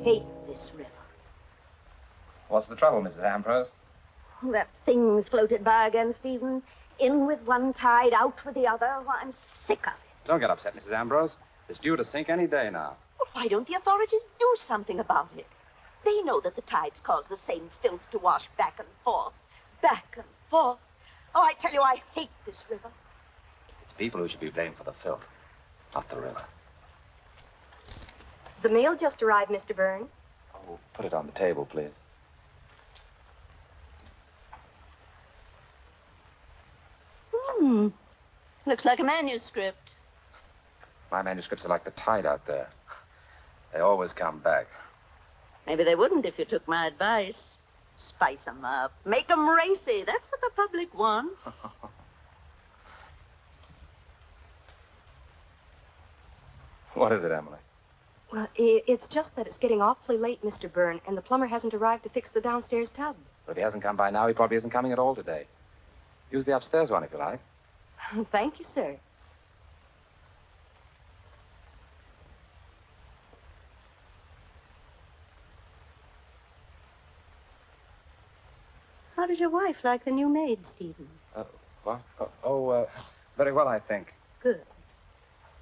hate this river. What's the trouble, Mrs. Ambrose? That thing's floated by again, Stephen. In with one tide, out with the other. Well, I'm sick of it. Don't get upset, Mrs. Ambrose. It's due to sink any day now. Well, why don't the authorities do something about it? They know that the tides cause the same filth to wash back and forth. Back and forth. Oh, I tell you, I hate this river. It's people who should be blamed for the filth, not the river. The mail just arrived, Mr. Byrne. Oh, put it on the table, please. Looks like a manuscript. My manuscripts are like the tide out there. They always come back. Maybe they wouldn't if you took my advice. Spice 'em up. Make 'em racy. That's what the public wants. What is it, Emily? Well, it's just that it's getting awfully late, Mr. Byrne, and the plumber hasn't arrived to fix the downstairs tub. But if he hasn't come by now, he probably isn't coming at all today. Use the upstairs one if you like. Thank you, sir. How does your wife like the new maid, Stephen? What? Very well, I think. Good.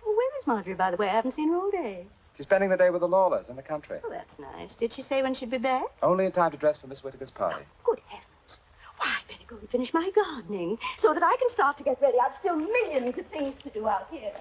Well, where is Marjorie, by the way? I haven't seen her all day. She's spending the day with the Lawlers in the country. Oh, that's nice. Did she say when she'd be back? Only in time to dress for Miss Whittaker's party. Good heavens. Why, I better go and finish my gardening so that I can start to get ready. I've still millions of things to do out here.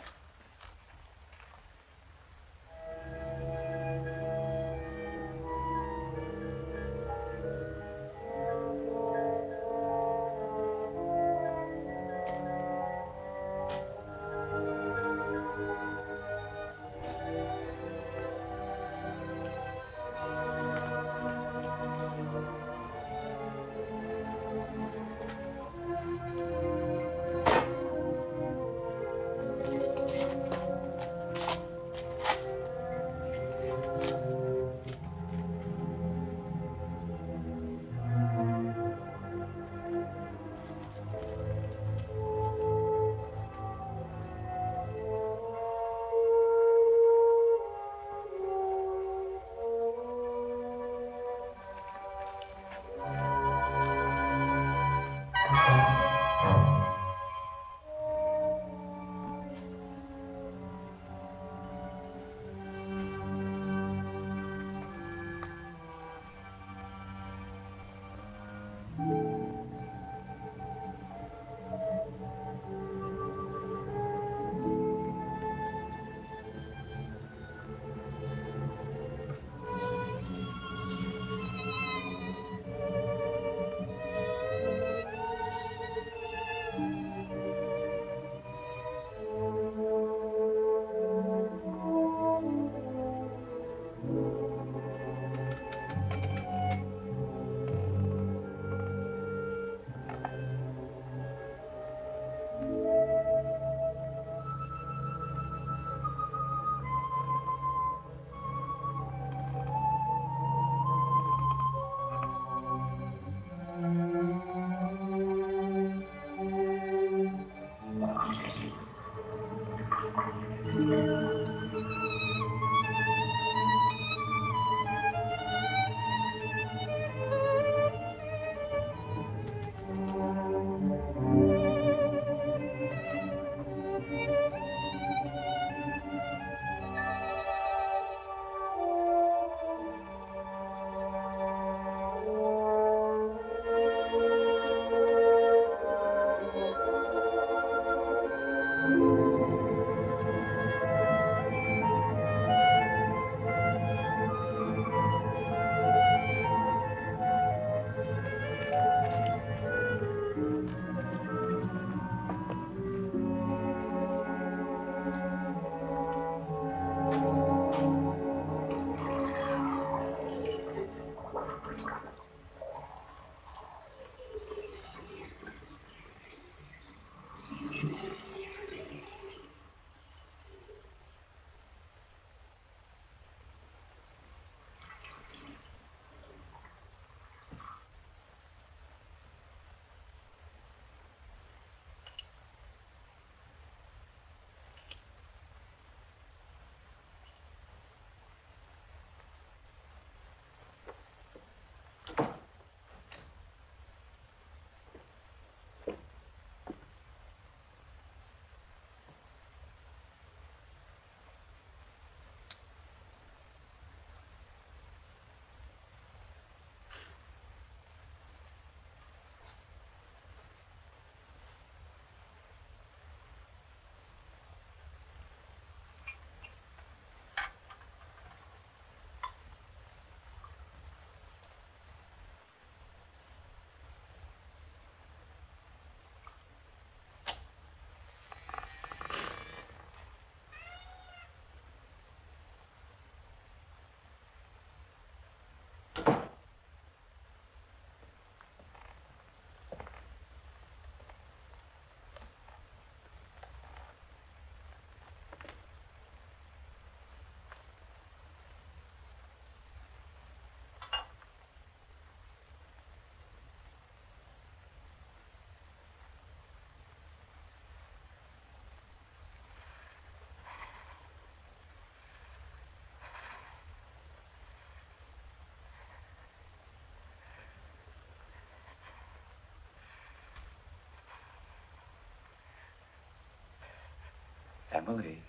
Emily.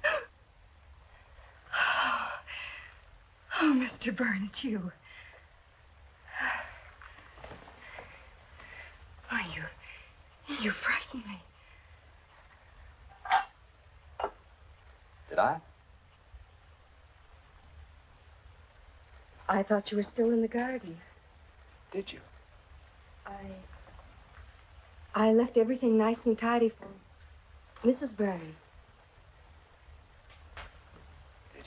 Oh, Mr. Byrne, it's you. Why, you frightened me. Did I? I thought you were still in the garden. Did you? I left everything nice and tidy for Mrs. Byrne. Did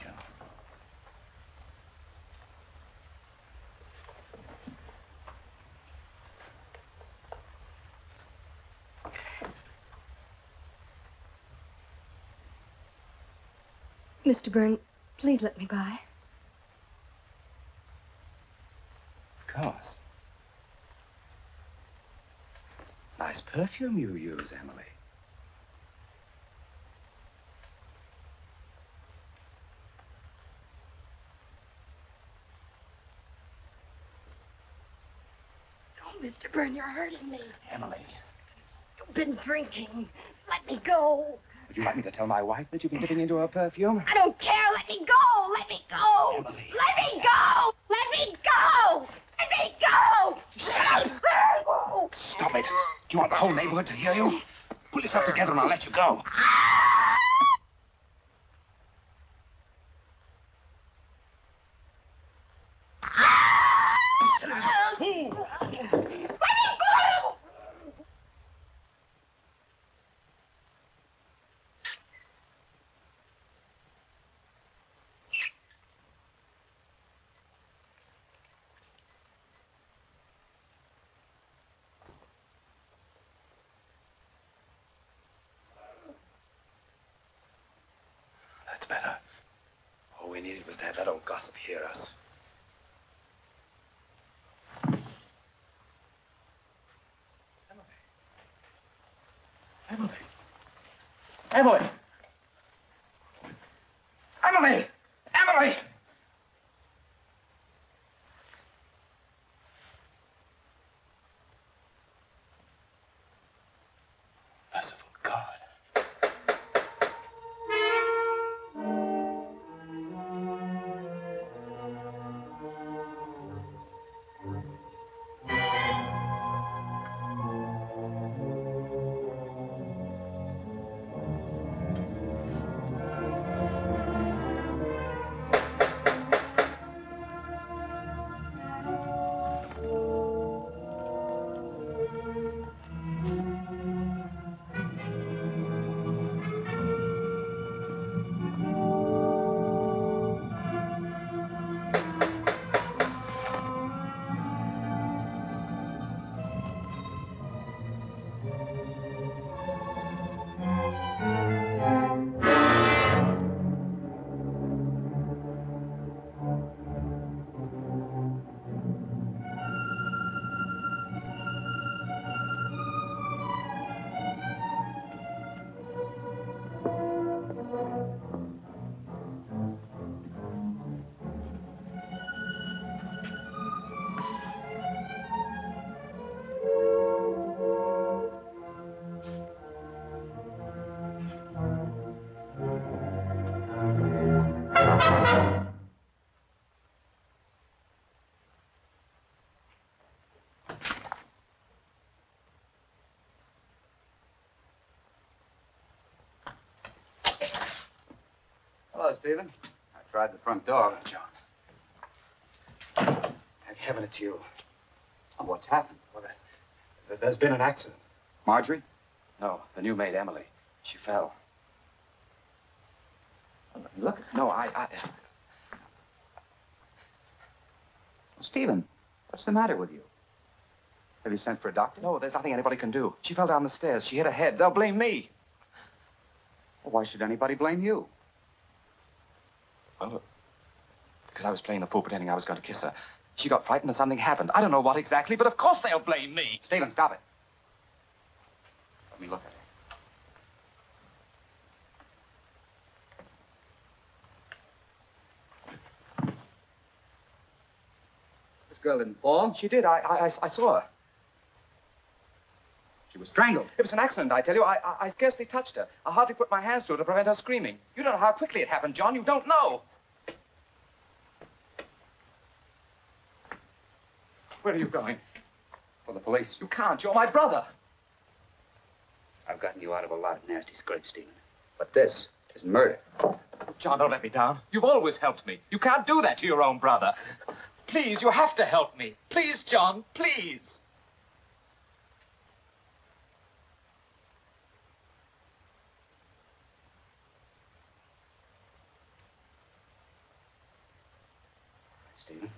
you? Mr. Byrne, please let me by. Of course. Nice perfume you use, Emily. Oh, Mr. Byrne, you're hurting me. Emily. You've been drinking. Let me go. Would you like me to tell my wife that you've been dipping into her perfume? I don't care. Let me go. Let me go. Emily. Let me go. Let me go. Let me go. Shut up. Stop it. Do you want the whole neighborhood to hear you? Pull yourself together and I'll let you go. That's better. All we needed was to have that old gossip hear us. Emily. Emily. Emily. Emily. Merciful God. Hello, Stephen. I tried the front door. John. Thank heaven it's you. Oh, what's happened? Well, there's been an accident. Marjorie? No, the new maid, Emily. She fell. Look, no, Well, Stephen, what's the matter with you? Have you sent for a doctor? No, there's nothing anybody can do. She fell down the stairs. She hit her head. They'll blame me. Well, why should anybody blame you? Well, because I was playing the fool pretending I was going to kiss her. She got frightened and something happened. I don't know what exactly, but of course they'll blame me. Stephen, stop it. Let me look at her. This girl didn't fall. She did. I saw her. She was strangled. It was an accident, I tell you. I scarcely touched her. I hardly put my hands to her to prevent her screaming. You don't know how quickly it happened, John. You don't know. Where are you going? For the police. You can't. You're my brother. I've gotten you out of a lot of nasty scrapes, Stephen. But this is murder. John, don't let me down. You've always helped me. You can't do that to your own brother. Please, you have to help me. Please, John, please. Stephen.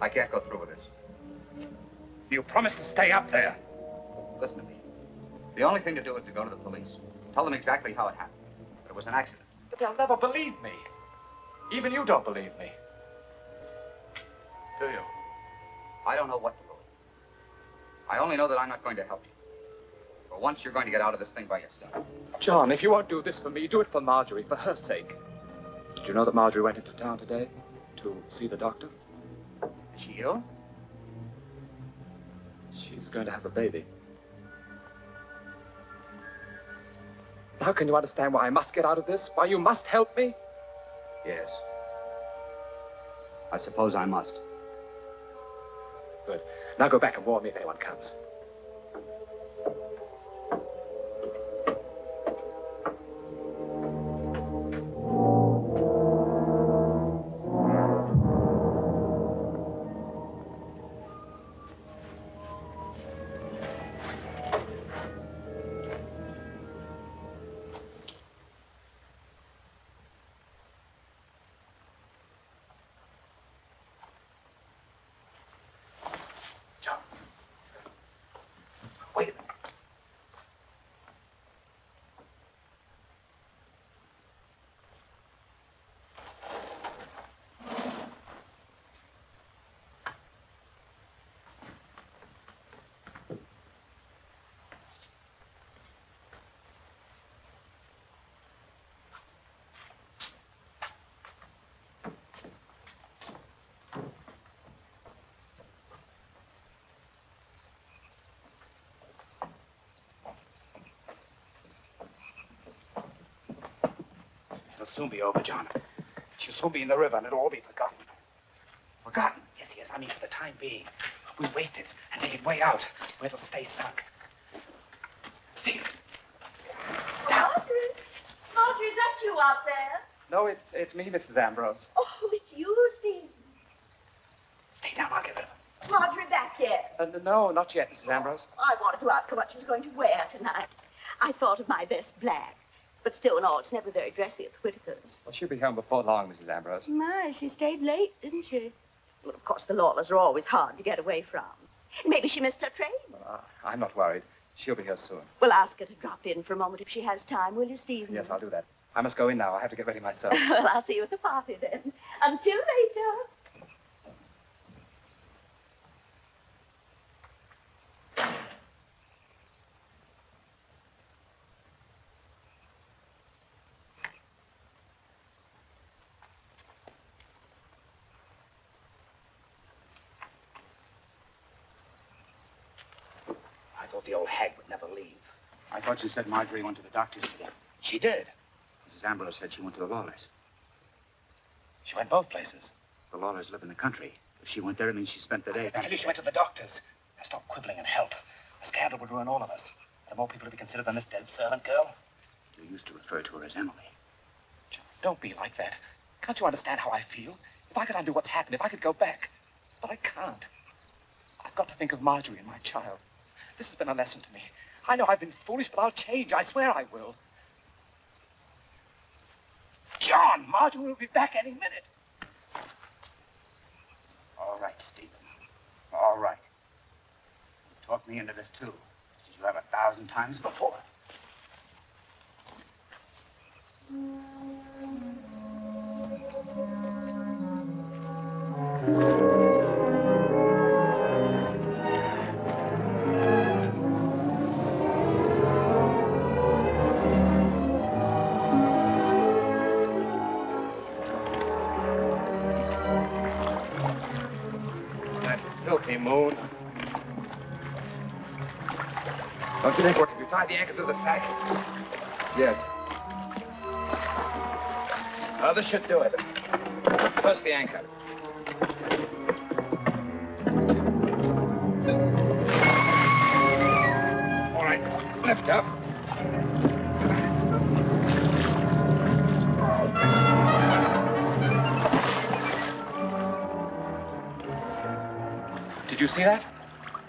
I can't go through with this. You promised to stay up there. Listen to me. The only thing to do is to go to the police. Tell them exactly how it happened. That it was an accident. But they'll never believe me. Even you don't believe me. Do you? I don't know what to believe. I only know that I'm not going to help you. For once, you're going to get out of this thing by yourself. John, if you won't do this for me, do it for Marjorie, for her sake. Did you know that Marjorie went into town today to see the doctor? Is she ill? She's going to have a baby. How can you understand why I must get out of this? Why you must help me? Yes. I suppose I must. Good. Now go back and warn me if anyone comes. It'll soon be over, John. She'll soon be in the river and it'll all be forgotten. Forgotten? Yes, I mean for the time being. We wait it and take it way out where it'll stay sunk. Steve. Marjorie? Marjorie, is that you out there? No, it's me, Mrs. Ambrose. Oh, it's you, Steve. Stay down, I'll get rid of him. Marjorie back yet? No, not yet, Mrs. Ambrose. I wanted to ask her what she was going to wear tonight. I thought of my best black. But still, no, it's never very dressy at the Whitakers. Well, she'll be home before long, Mrs. Ambrose. My, she stayed late, didn't she? Well, of course, the Lawlers are always hard to get away from. Maybe she missed her train. I'm not worried. She'll be here soon. Well, ask her to drop in for a moment if she has time, will you, Stephen? Yes, I'll do that. I must go in now. I have to get ready myself. Well, I'll see you at the party then. Until later. I thought the old hag would never leave. I thought you said Marjorie went to the doctor's today. She did. Mrs. Ambrose said she went to the Lawlers. She went both places. The Lawlers live in the country. If she went there, it means she spent the day. I tell you she went to the doctor's. Now stop quibbling and help. A scandal would ruin all of us. There are more people to be considered than this dead servant girl. Do We used to refer to her as Emily. John, don't be like that. Can't you understand how I feel? If I could undo what's happened, if I could go back. But I can't. I've got to think of Marjorie and my child. This has been a lesson to me. I know I've been foolish, but I'll change. I swear I will. John, Marjorie will be back any minute. All right, Stephen. All right. You talked me into this, too, as you have 1,000 times before. Filthy moon. Don't you think, what, if you tie the anchor to the sack? Yes. Oh, this should do it. First the anchor. All right, lift up. Did you see that?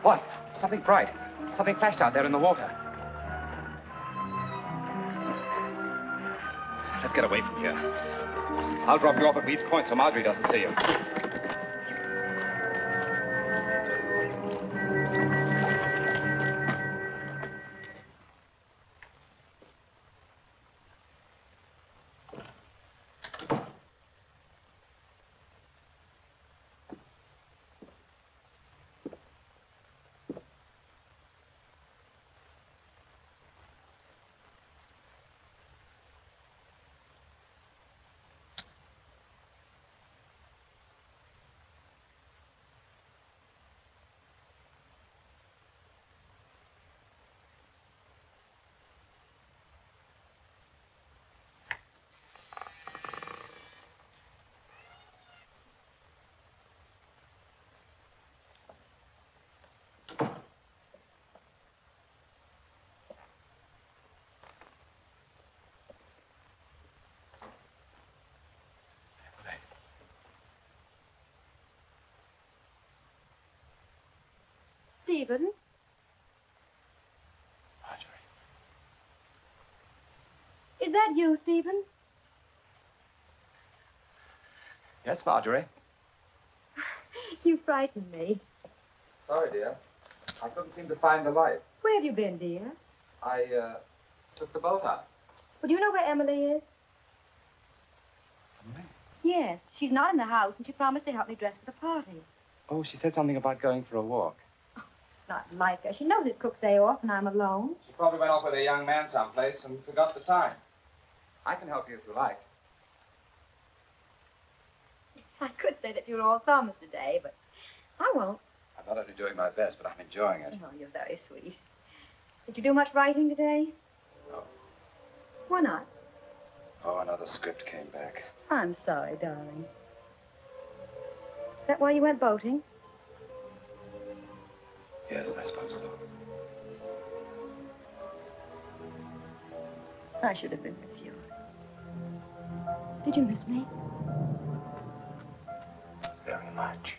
What? Something bright. Something flashed out there in the water. Let's get away from here. I'll drop you off at Reed's Point so Marjorie doesn't see you. Stephen? Marjorie. Is that you, Stephen? Yes, Marjorie. You frightened me. Sorry, dear. I couldn't seem to find the light. Where have you been, dear? I, took the boat out. Well, do you know where Emily is? Emily? Yes. She's not in the house, and she promised to help me dress for the party. Oh, she said something about going for a walk. It's not like her. She knows it's Cook's day off and I'm alone. She probably went off with a young man someplace and forgot the time. I can help you if you like. I could say that you're all thumbs today, but I won't. I'm not only doing my best, but I'm enjoying it. Oh, you're very sweet. Did you do much writing today? No. Why not? Oh, another script came back. I'm sorry, darling. Is that why you went boating? Yes, I suppose so. I should have been with you. Did you miss me? Very much.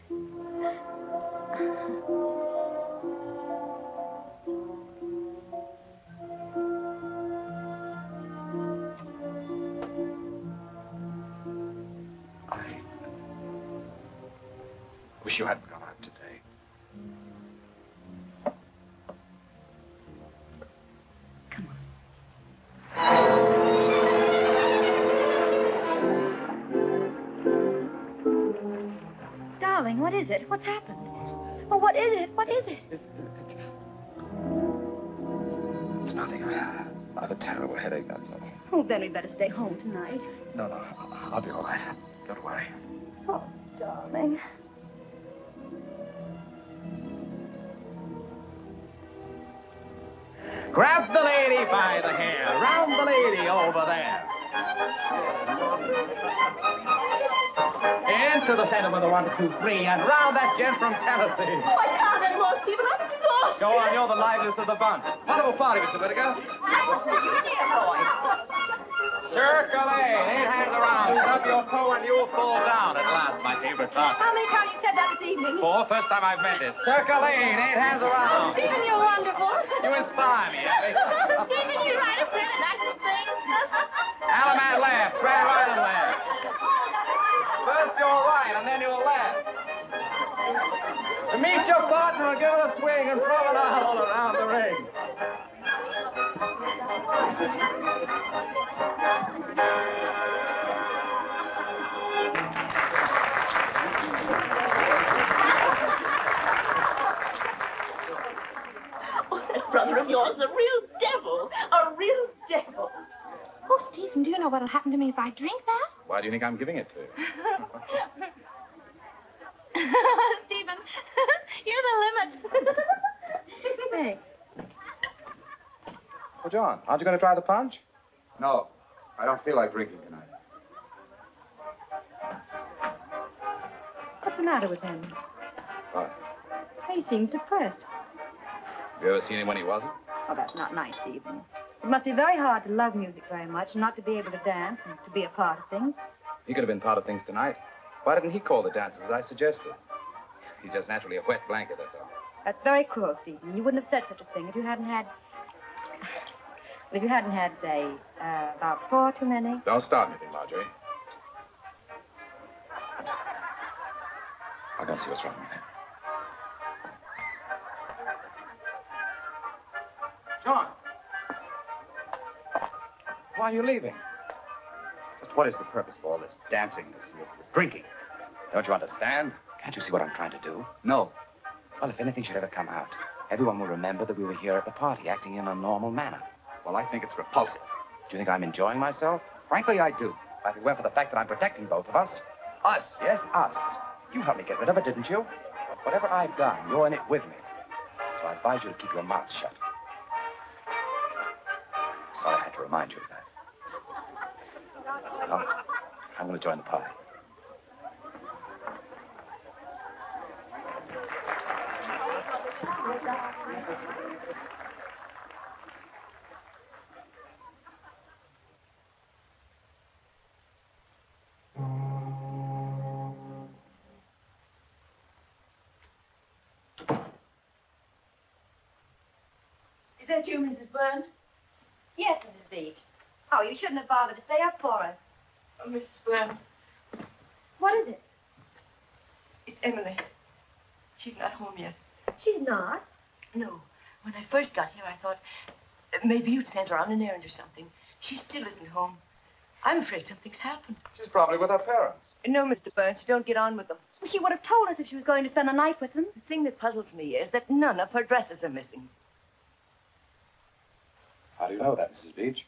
I wish you hadn't gone out today. What is it? What's happened? Oh, what is it? What is it? It's nothing. I have a terrible headache, that's all. Oh, then we'd better stay home tonight. No, I'll be all right. Don't worry. Oh, darling. Grab the lady by the hair. Round the lady over there. Into the center with a 1, 2, 3, and round that gent from Tennessee. Oh, I can't anymore, Stephen. I'm exhausted. Go on, you're the liveliest of the bunch. Wonderful party, Mr. Whittaker. Circulate. 8 hands around. Shut up your toe and you'll fall down at last, my favorite part. How many times you said that this evening? 4, first time I've meant it. Circulate. 8 hands around. Stephen, you're wonderful. You inspire me, Effie. Stephen, you write a pretty nice thing. Alaman left. Grand right and left. First you'll right and then you'll left. To meet your partner and give it a swing and throw it all around the ring. Oh, that brother of yours is a real devil. A real devil. Oh, Stephen, do you know what'll happen to me if I drink that? Why do you think I'm giving it to you? Stephen, you're the limit. Hey. Well, John, aren't you going to try the punch? No, I don't feel like drinking tonight. What's the matter with him? What? He seems depressed. Have you ever seen him when he wasn't? Oh, that's not nice, Stephen. It must be very hard to love music very much and not to be able to dance and to be a part of things. He could have been part of things tonight. Why didn't he call the dances as I suggested? He's just naturally a wet blanket, that's all. That's very cruel, Stephen. You wouldn't have said such a thing if you hadn't had... If you hadn't had, say, about 4 too many. Don't start anything, Marjorie. I'm sorry. I'll go see what's wrong with him. John! Why are you leaving? Just what is the purpose of all this dancing, this drinking? Don't you understand? Can't you see what I'm trying to do? No. Well, if anything should ever come out, everyone will remember that we were here at the party, acting in a normal manner. Well, I think it's repulsive. Do you think I'm enjoying myself? Frankly, I do. If it weren't for the fact that I'm protecting both of us. Us? Yes, us. You helped me get rid of it, didn't you? But whatever I've done, you're in it with me. So I advise you to keep your mouth shut. Sorry I had to remind you of that. Well, I'm going to join the party. Is that you, Mrs. Byrne? Yes, Mrs. Beach. Oh, you shouldn't have bothered to stay up for us. Oh, Mrs. Byrne, What is it? it's Emily. She's not home yet. She's not. No. When I first got here, I thought maybe you'd sent her on an errand or something. She still isn't home. I'm afraid something's happened. She's probably with her parents. No, Mr. Burns, don't get on with them. Well, she would have told us if she was going to spend the night with them. The thing that puzzles me is that none of her dresses are missing. How do you know that, Mrs. Beach?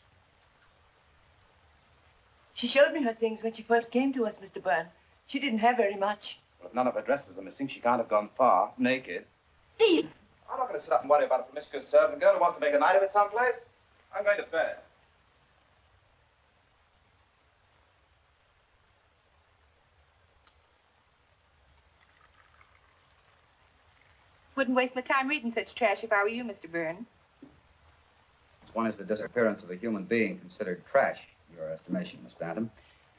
She showed me her things when she first came to us, Mr. Byrne. She didn't have very much. Well, if none of her dresses are missing, she can't have gone far, naked. Steve! I'm not going to sit up and worry about a promiscuous servant girl who wants to make a night of it someplace. I'm going to bed. Wouldn't waste my time reading such trash if I were you, Mr. Byrne. When is the disappearance of a human being considered trash, in your estimation, Miss Bantam?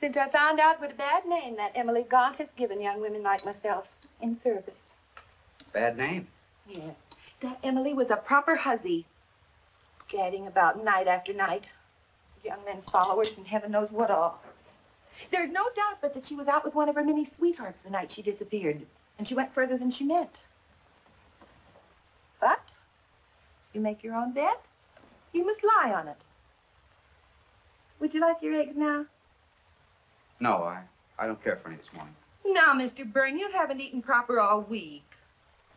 Since I found out what a bad name that Emily Gaunt has given young women like myself in service. Bad name? Yes. That Emily was a proper hussy. Gadding about night after night. Young men's followers and heaven knows what all. There's no doubt but that she was out with one of her many sweethearts the night she disappeared. And she went further than she meant. But you make your own bed, you must lie on it. Would you like your eggs now? No, I don't care for any this morning. Now, Mr. Byrne, you haven't eaten proper all week.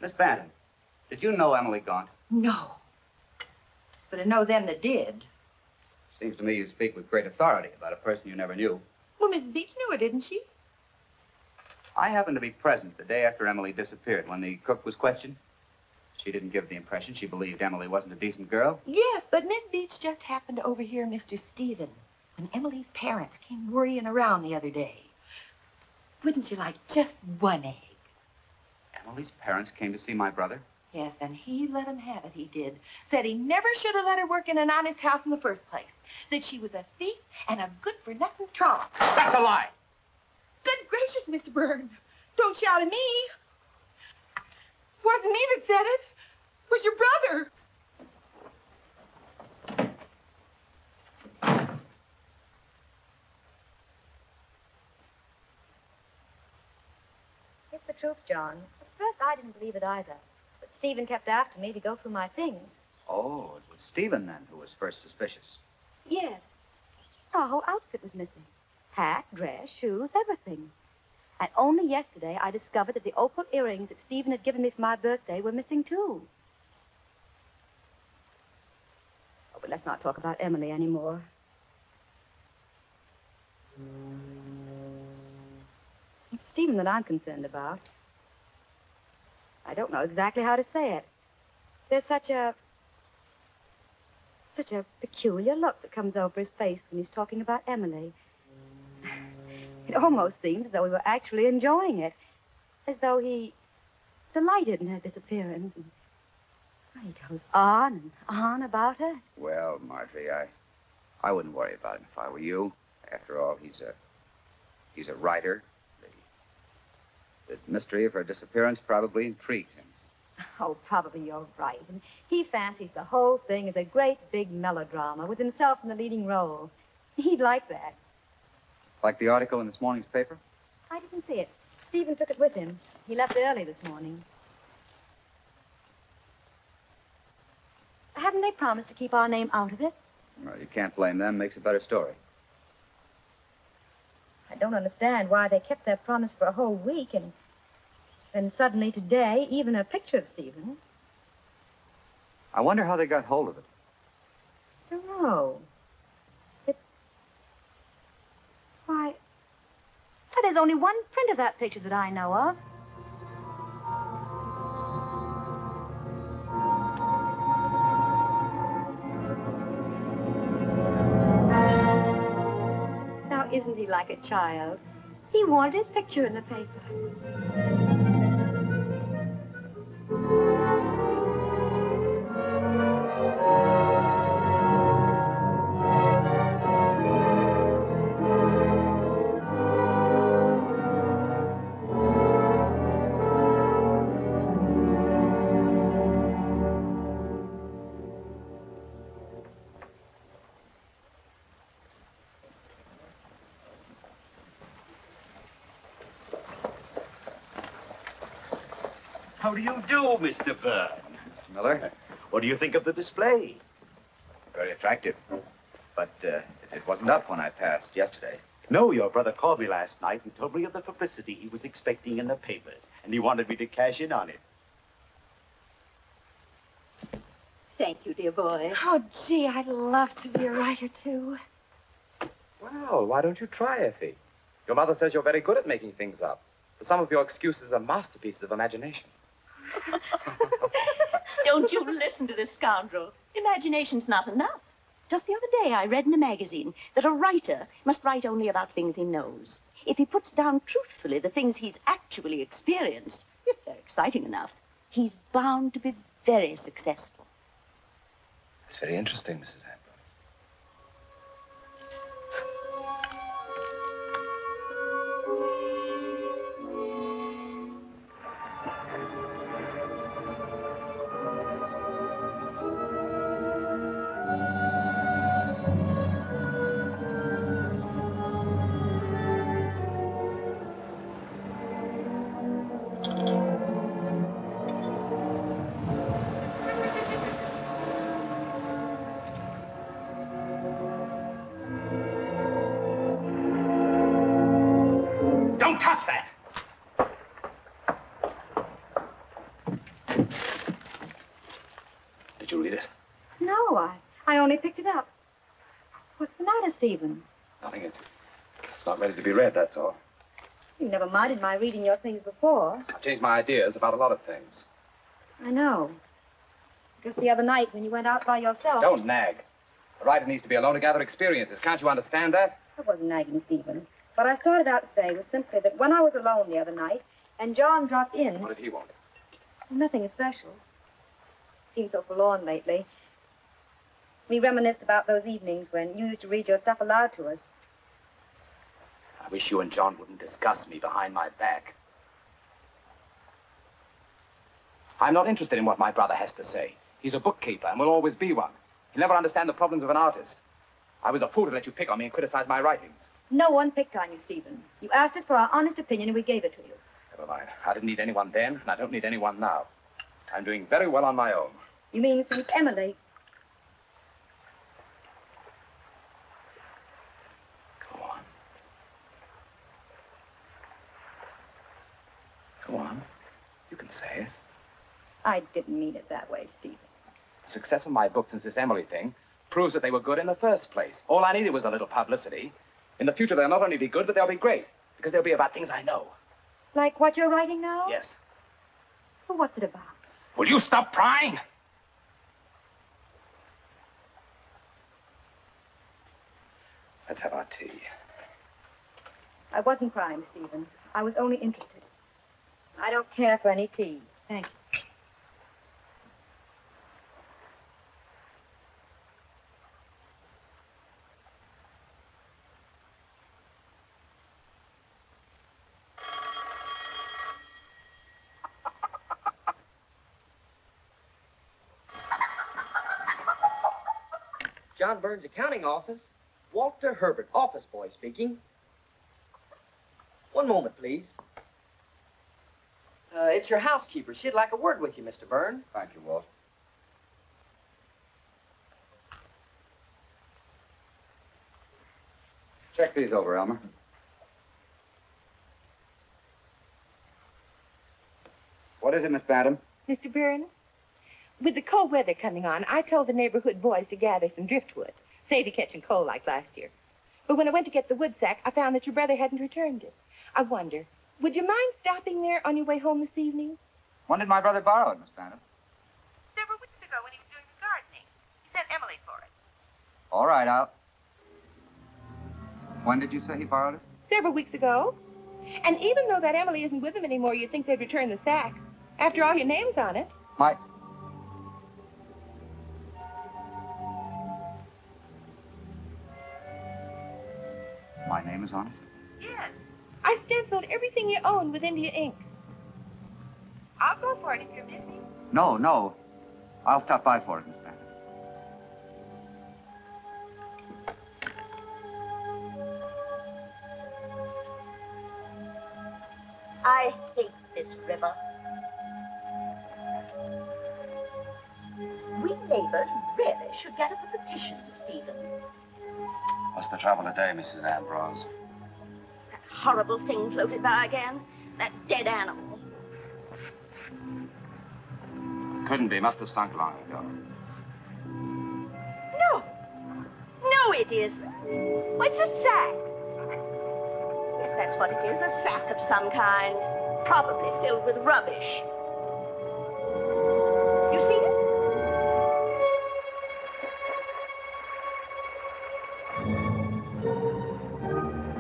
Miss Bantam, did you know Emily Gaunt? No. But I know them that did. Seems to me you speak with great authority about a person you never knew. Well, Miss Beach knew her, didn't she? I happened to be present the day after Emily disappeared when the cook was questioned. She didn't give the impression she believed Emily wasn't a decent girl. Yes, but Miss Beach just happened to overhear Mr. Stephen when Emily's parents came worrying around the other day. Wouldn't you like just one egg? Emily's parents came to see my brother? Yes, and he let him have it, he did. Said he never should have let her work in an honest house in the first place. That she was a thief and a good-for-nothing troll. That's a lie. Good gracious, Mr. Byrne. Don't shout at me. It wasn't me that said it. It was your brother. It's the truth, John. At first, I didn't believe it either. But Stephen kept after me to go through my things. Oh, it was Stephen, then, who was first suspicious. Yes. Our whole outfit was missing. Hat, dress, shoes, everything. And only yesterday, I discovered that the opal earrings that Stephen had given me for my birthday were missing, too. Oh, but let's not talk about Emily anymore. It's Stephen that I'm concerned about. I don't know exactly how to say it. There's such a peculiar look that comes over his face when he's talking about Emily. It almost seems as though we were actually enjoying it, as though he delighted in her disappearance. And he goes on and on about her. Well, Marjorie, I wouldn't worry about him if I were you. After all, he's a writer. The mystery of her disappearance probably intrigues him. Oh, probably you're right. And he fancies the whole thing is a great big melodrama with himself in the leading role. He'd like that. Like the article in this morning's paper? I didn't see it. Stephen took it with him. He left early this morning. Haven't they promised to keep our name out of it? Well, you can't blame them. Makes a better story. I don't understand why they kept their promise for a whole week and then suddenly today, even a picture of Stephen. I wonder how they got hold of it. I don't know. Why, there's only one print of that picture that I know of. Now, isn't he like a child? He wanted his picture in the paper. How do you do, Mr. Byrne? Mr. Miller? What do you think of the display? Very attractive. But it wasn't up when I passed yesterday. No, your brother called me last night and told me of the publicity he was expecting in the papers, and he wanted me to cash in on it. Thank you, dear boy. Oh, gee, I'd love to be a writer, too. Well, why don't you try, Effie? Your mother says you're very good at making things up. Some of your excuses are masterpieces of imagination. Don't you listen to this scoundrel. Imagination's not enough. Just the other day, I read in a magazine that a writer must write only about things he knows. If he puts down truthfully the things he's actually experienced, if they're exciting enough, he's bound to be very successful. That's very interesting, Mrs. Ambrose. Don't touch that! Did you read it? No, I only picked it up. What's the matter, Stephen? Nothing. It's not ready to be read, that's all. You never minded my reading your things before. I've changed my ideas about a lot of things. I know. Just the other night when you went out by yourself. Don't nag. A writer needs to be alone to gather experiences. Can't you understand that? I wasn't nagging, Stephen. What I started out to say was simply that when I was alone the other night and John dropped in... What did he want? Nothing especial. Just that Seems so forlorn lately. We reminisced about those evenings when you used to read your stuff aloud to us. I wish you and John wouldn't discuss me behind my back. I'm not interested in what my brother has to say. He's a bookkeeper and will always be one. He'll never understand the problems of an artist. I was a fool to let you pick on me and criticize my writings. No one picked on you, Stephen. You asked us for our honest opinion and we gave it to you. Never mind. I didn't need anyone then, and I don't need anyone now. I'm doing very well on my own. You mean since Emily? Go on. Go on. You can say it. I didn't mean it that way, Stephen. The success of my book since this Emily thing proves that they were good in the first place. All I needed was a little publicity. In the future, they'll not only be good, but they'll be great, because they'll be about things I know. Like what you're writing now? Yes. Well, what's it about? Will you stop prying? Let's have our tea. I wasn't crying, Stephen. I was only interested. I don't care for any tea. Thank you. John Burns' accounting office. Walter Herbert, office boy speaking. One moment, please. It's your housekeeper. She'd like a word with you, Mr. Burns. Thank you, Walt. Check these over, Elmer. What is it, Miss Bantam? Mr. Burns, with the cold weather coming on, I told the neighborhood boys to gather some driftwood, save you catching cold like last year. But when I went to get the wood sack, I found that your brother hadn't returned it. I wonder, would you mind stopping there on your way home this evening? When did my brother borrow it, Miss Bantam? Several weeks ago when he was doing the gardening. He sent Emily for it. All right, When did you say he borrowed it? Several weeks ago. And even though that Emily isn't with him anymore, you'd think they'd return the sack. After all, your name's on it. My name is on it? Yes. I stenciled everything you own with India ink. I'll go for it if you're busy. No. I'll stop by for it, Miss Bantam. I hate this river. We neighbors really should get up a petition to Stephen. What's the trouble today, Mrs. Ambrose? That horrible thing floated by again. That dead animal. Couldn't be. Must have sunk long ago. No, it isn't. Well, it's a sack. Yes, that's what it is. A sack of some kind. Probably filled with rubbish. You seen it?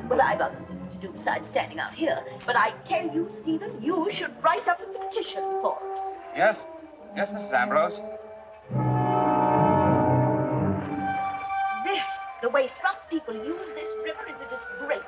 Well, I've other things to do besides standing out here. But I tell you, Stephen, you should write up a petition for us. Yes, Mrs. Ambrose. Really, the way some people use this river is a disgrace.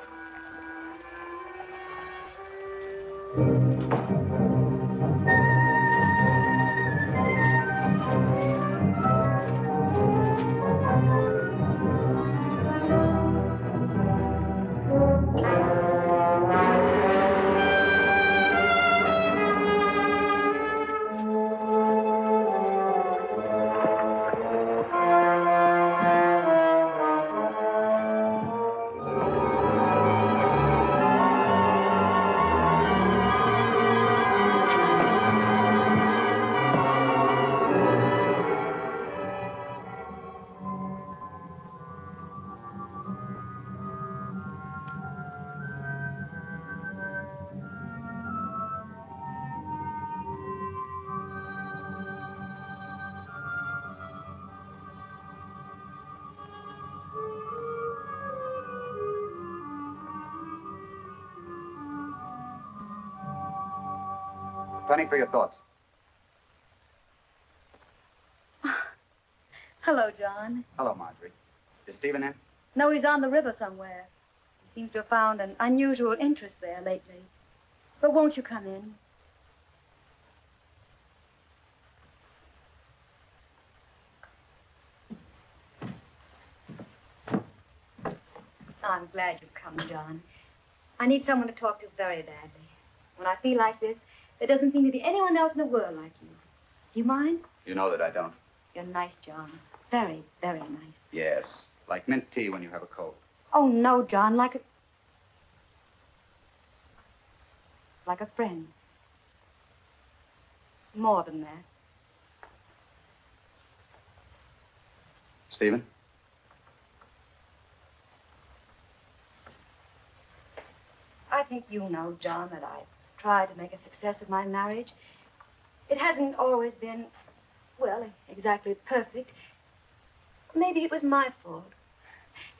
Penny for your thoughts. Hello, John. Hello, Marjorie. Is Stephen in? No, he's on the river somewhere. He seems to have found an unusual interest there lately. But won't you come in? I'm glad you've come, John. I need someone to talk to very badly. When I feel like this, there doesn't seem to be anyone else in the world like you. Do you mind? You know that I don't. You're nice, John. Very, very nice. Yes. Like mint tea when you have a cold. Oh, no, John, like a friend. More than that. Stephen? I think you know, John, that I've tried to make a success of my marriage. It hasn't always been, well, exactly perfect. Maybe it was my fault.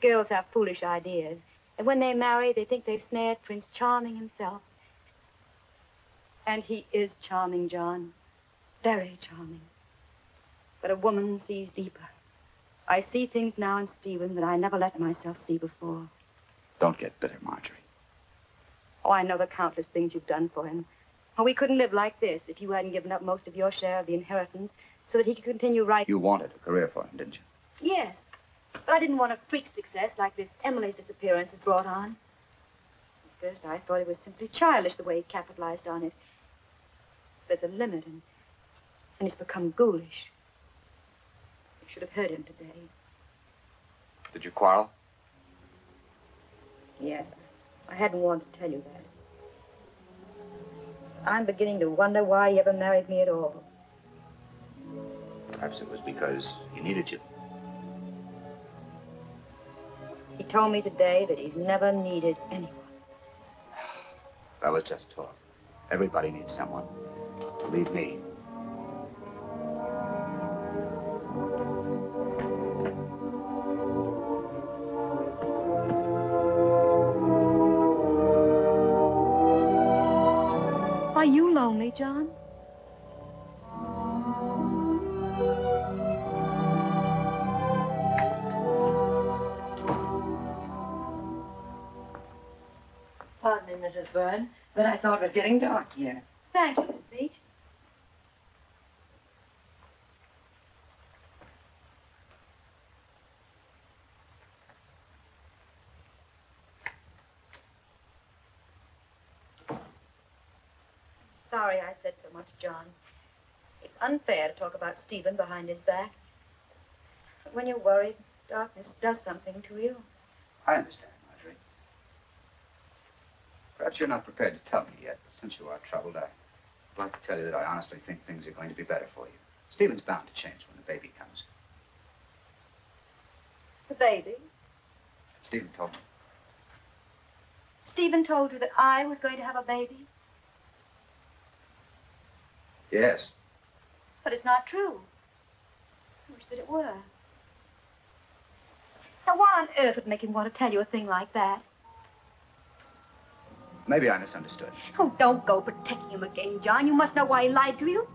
Girls have foolish ideas. And when they marry, they think they've snared Prince Charming himself. And he is charming, John. Very charming. But a woman sees deeper. I see things now in Stephen that I never let myself see before. Don't get bitter, Marjorie. Oh, I know the countless things you've done for him. Oh, we couldn't live like this if you hadn't given up most of your share of the inheritance so that he could continue writing. You wanted a career for him, didn't you? Yes, but I didn't want a freak success like this Emily's disappearance has brought on. At first, I thought it was simply childish the way he capitalized on it. There's a limit, and it's become ghoulish. You should have heard him today. Did you quarrel? Yes, I hadn't wanted to tell you that. I'm beginning to wonder why he ever married me at all. Perhaps it was because he needed you. He told me today that he's never needed anyone. That was just talk. Everybody needs someone. Believe me. Are you lonely, John? Pardon me, Mrs. Byrne, but I thought it was getting dark here. Thank you, Miss Beach. Sorry I said so much, John. It's unfair to talk about Stephen behind his back. But when you're worried, darkness does something to you. I understand, Marjorie. Perhaps you're not prepared to tell me yet, but since you are troubled, I'd like to tell you that I honestly think things are going to be better for you. Stephen's bound to change when the baby comes. The baby? Stephen told me. Stephen told you that I was going to have a baby? Yes. But it's not true. I wish that it were. Now, what on earth would make him want to tell you a thing like that? Maybe I misunderstood. Oh, don't go protecting him again, John. You must know why he lied to you.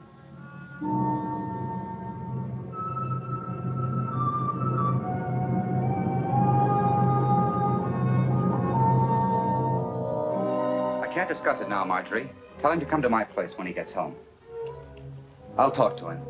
I can't discuss it now, Marjorie. Tell him to come to my place when he gets home. I'll talk to him.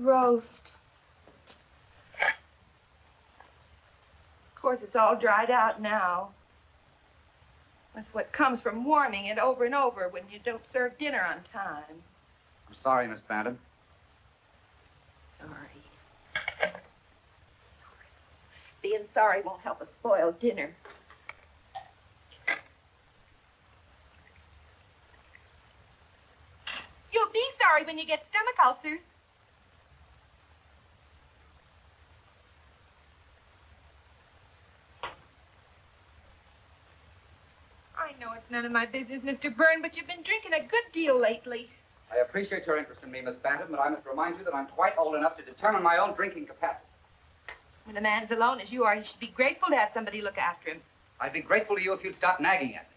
roast. Of course, it's all dried out now. That's what comes from warming it over and over when you don't serve dinner on time. I'm sorry, Miss Bantam. Sorry. Being sorry won't help us spoil dinner. You'll be sorry when you get stomach ulcers. I know it's none of my business, Mr. Byrne, but you've been drinking a good deal lately. I appreciate your interest in me, Miss Bantam, but I must remind you that I'm quite old enough to determine my own drinking capacity. When a man's alone as you are, he should be grateful to have somebody look after him. I'd be grateful to you if you'd stop nagging at me.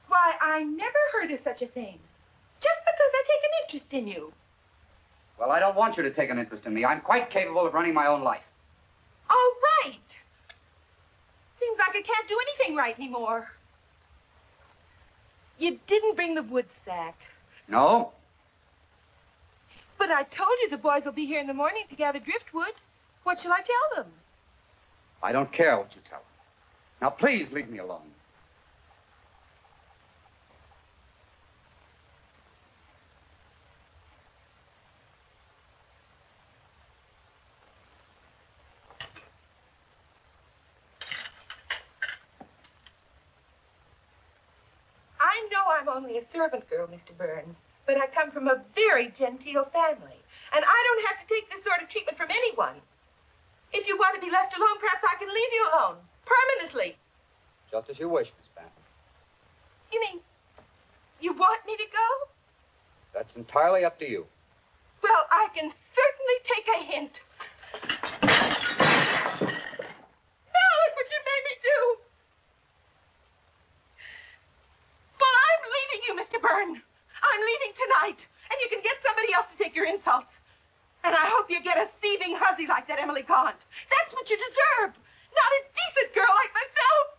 Why, I never heard of such a thing. Just because I take an interest in you. Well, I don't want you to take an interest in me. I'm quite capable of running my own life. All right. Seems like I can't do anything right anymore. You didn't bring the wood sack. No? But I told you the boys will be here in the morning to gather driftwood. What shall I tell them? I don't care what you tell them. Now, please leave me alone. I know I'm only a servant girl, Mr. Byrne, but I come from a very genteel family, and I don't have to take this sort of treatment from anyone. If you want to be left alone, perhaps I can leave you alone, permanently. Just as you wish, Miss Bantam. You mean, you want me to go? That's entirely up to you. Well, I can certainly take a hint. Now look what you made me do. Well, I'm leaving you, Mr. Byrne. I'm leaving tonight, and you can get somebody else to take your insults. And I hope you get a thieving hussy like that Emily Gaunt. That's what you deserve. Not a decent girl like myself.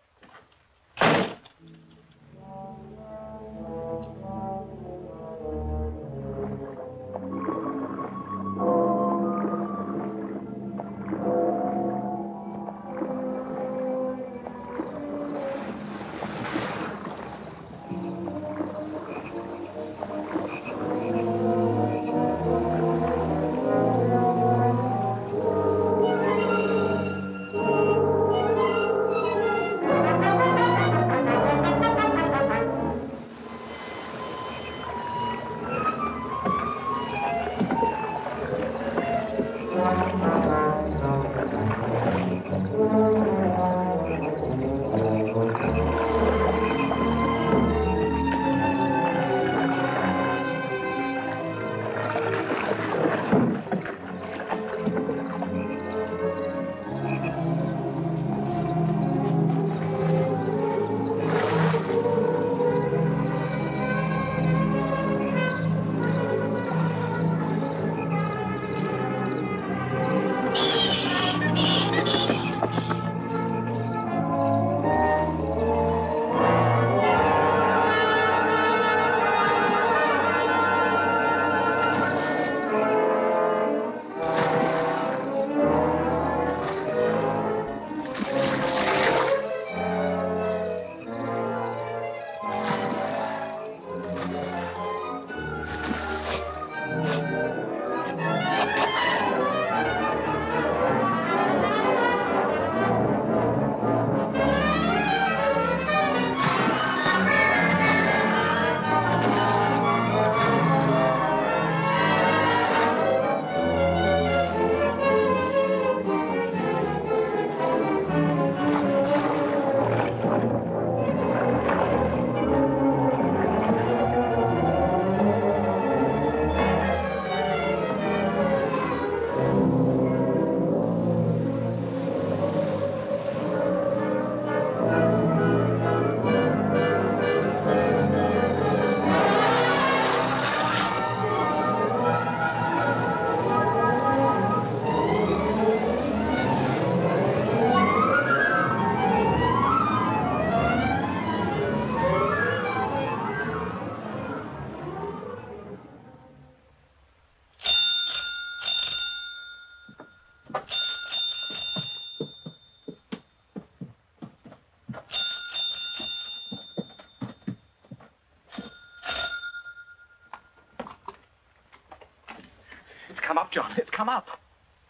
come up, John. It's come up.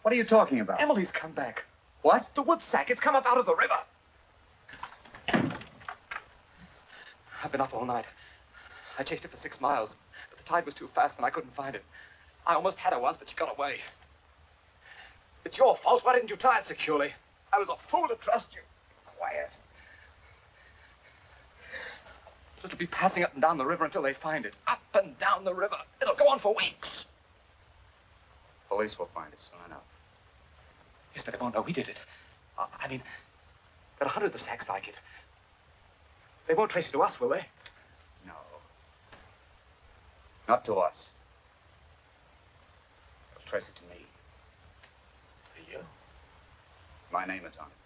What are you talking about? Emily's come back. What? The wood sack. It's come up out of the river. I've been up all night. I chased it for 6 miles, but the tide was too fast and I couldn't find it. I almost had her once, but she got away. It's your fault. Why didn't you tie it securely? I was a fool to trust you. Quiet. It'll be passing up and down the river until they find it. Up and down the river. It'll go on for weeks. Police will find it soon enough. Yes, but they won't know we did it. I mean, there are hundreds of sacks like it. They won't trace it to us, will they? No. Not to us. They'll trace it to me. To you? My name is on it.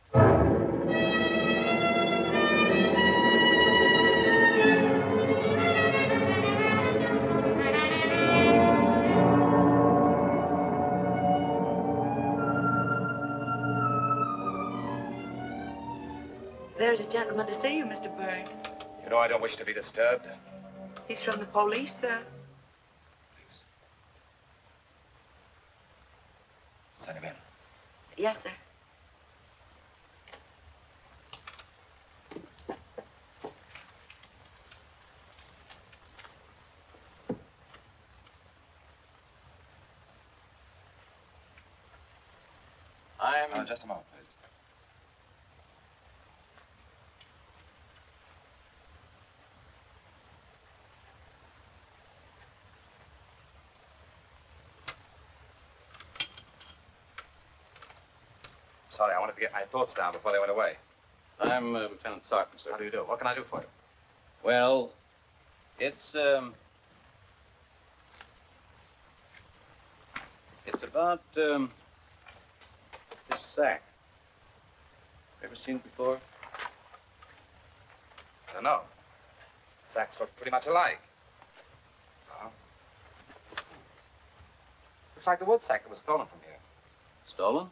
There's a gentleman to see you, Mr. Byrne. You know I don't wish to be disturbed. He's from the police, sir. Please. Send him in. Yes, sir. Just a moment, please. Sorry, I wanted to get my thoughts down before they went away. I'm Lieutenant Sarkis, sir. How do you do? What can I do for you? Well, it's about, this sack. Ever seen it before? I don't know. Sacks look pretty much alike. Well, looks like the wood sack that was stolen from here. Stolen?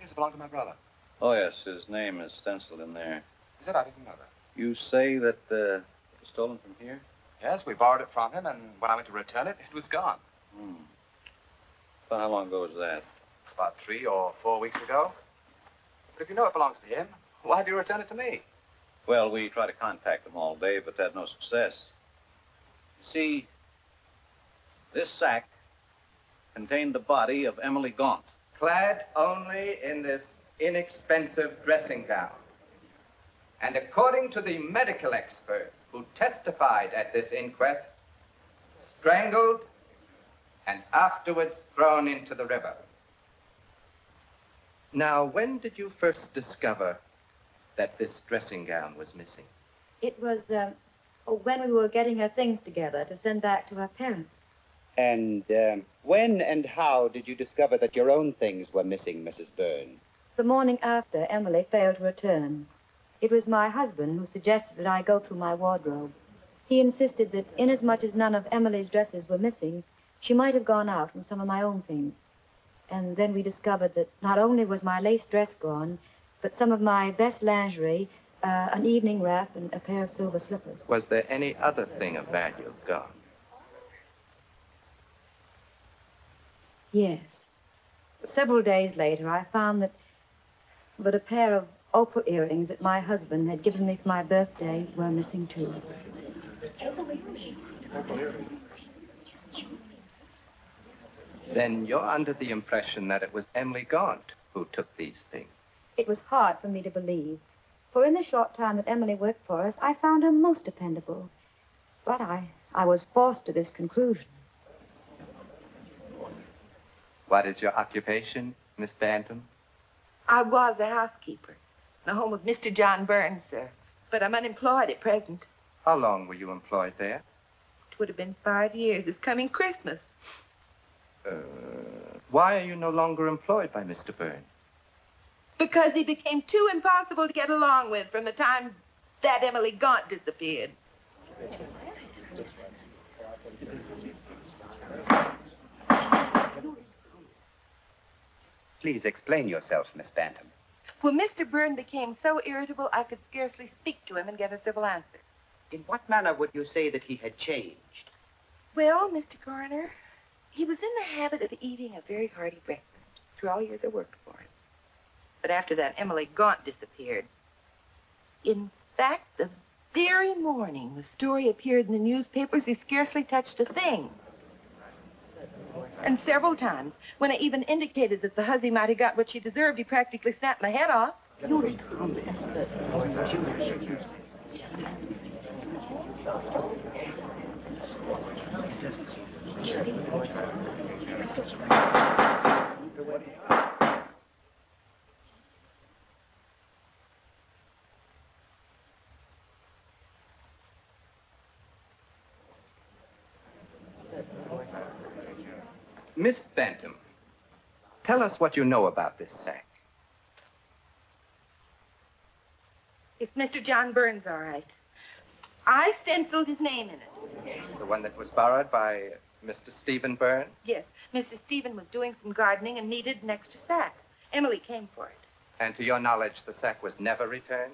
Yes, it belonged to my brother. Oh, yes, his name is stenciled in there. Is it? I didn't know that. You say that it was stolen from here? Yes, we borrowed it from him, and when I went to return it, it was gone. About how long ago was that? About 3 or 4 weeks ago. But if you know it belongs to him, why do you return it to me? Well, we tried to contact them all day, but had no success. You see, this sack contained the body of Emily Gaunt. Clad only in this inexpensive dressing gown. And according to the medical experts who testified at this inquest, strangled and afterwards thrown into the river. Now, when did you first discover that this dressing gown was missing? It was when we were getting her things together to send back to her parents. And when and how did you discover that your own things were missing, Mrs. Byrne? The morning after Emily failed to return. It was my husband who suggested that I go through my wardrobe. He insisted that inasmuch as none of Emily's dresses were missing, she might have gone out with some of my own things. And then we discovered that not only was my lace dress gone, but some of my best lingerie, an evening wrap, and a pair of silver slippers. Was there any other thing of value gone? Yes. Several days later, I found that a pair of opal earrings that my husband had given me for my birthday were missing, too. Then you're under the impression that it was Emily Gaunt who took these things. It was hard for me to believe, for in the short time that Emily worked for us, I found her most dependable. But I was forced to this conclusion. What is your occupation, Miss Bantam? I was a housekeeper in the home of Mr. John Burns, sir. But I'm unemployed at present. How long were you employed there? It would have been 5 years this coming Christmas. Why are you no longer employed by Mr. Burns? Because he became too impossible to get along with from the time that Emily Gaunt disappeared. Please explain yourself, Miss Bantam. Well, Mr. Byrne became so irritable I could scarcely speak to him and get a civil answer. In what manner would you say that he had changed? Well, Mr. Coroner, He was in the habit of eating a very hearty breakfast through all years I worked for him. But after that, Emily Gaunt disappeared. In fact, the very morning the story appeared in the newspapers, he scarcely touched a thing. And several times, when I even indicated that the hussy might have got what she deserved, he practically snapped my head off. Miss Bantam, tell us what you know about this sack. It's Mr. John Burns, all right. I stenciled his name in it. The one that was borrowed by Mr. Stephen Burns? Yes. Mr. Stephen was doing some gardening and needed an extra sack. Emily came for it. And to your knowledge, the sack was never returned?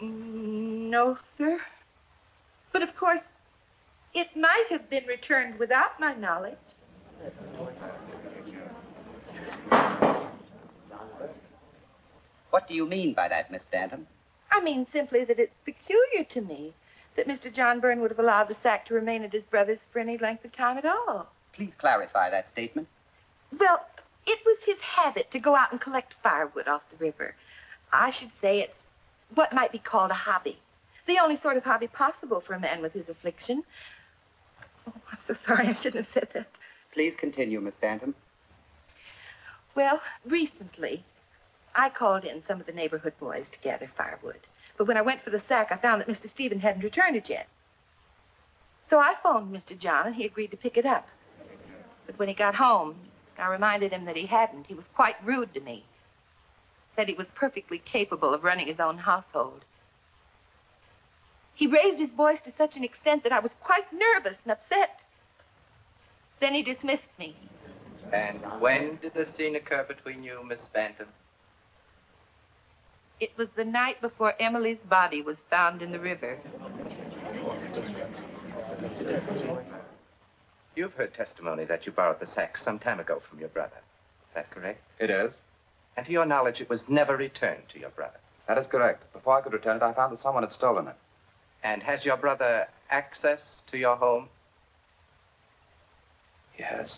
No, sir. But of course, it might have been returned without my knowledge. What do you mean by that, Miss Bantam? I mean simply that it's peculiar to me that Mr. John Byrne would have allowed the sack to remain at his brother's for any length of time at all. Please clarify that statement. Well, it was his habit to go out and collect firewood off the river. I should say it's what might be called a hobby. The only sort of hobby possible for a man with his affliction. Oh, I'm so sorry. I shouldn't have said that. Please continue, Miss Bantam. Well, recently, I called in some of the neighborhood boys to gather firewood. But when I went for the sack, I found that Mr. Stephen hadn't returned it yet. So I phoned Mr. John, and he agreed to pick it up. But when he got home, I reminded him that he hadn't. He was quite rude to me. Said he was perfectly capable of running his own household. He raised his voice to such an extent that I was quite nervous and upset. Then he dismissed me. And when did the scene occur between you, Miss Bantam? It was the night before Emily's body was found in the river. You've heard testimony that you borrowed the sack some time ago from your brother. Is that correct? It is. And to your knowledge, it was never returned to your brother. That is correct. Before I could return it, I found that someone had stolen it. And has your brother access to your home? He has.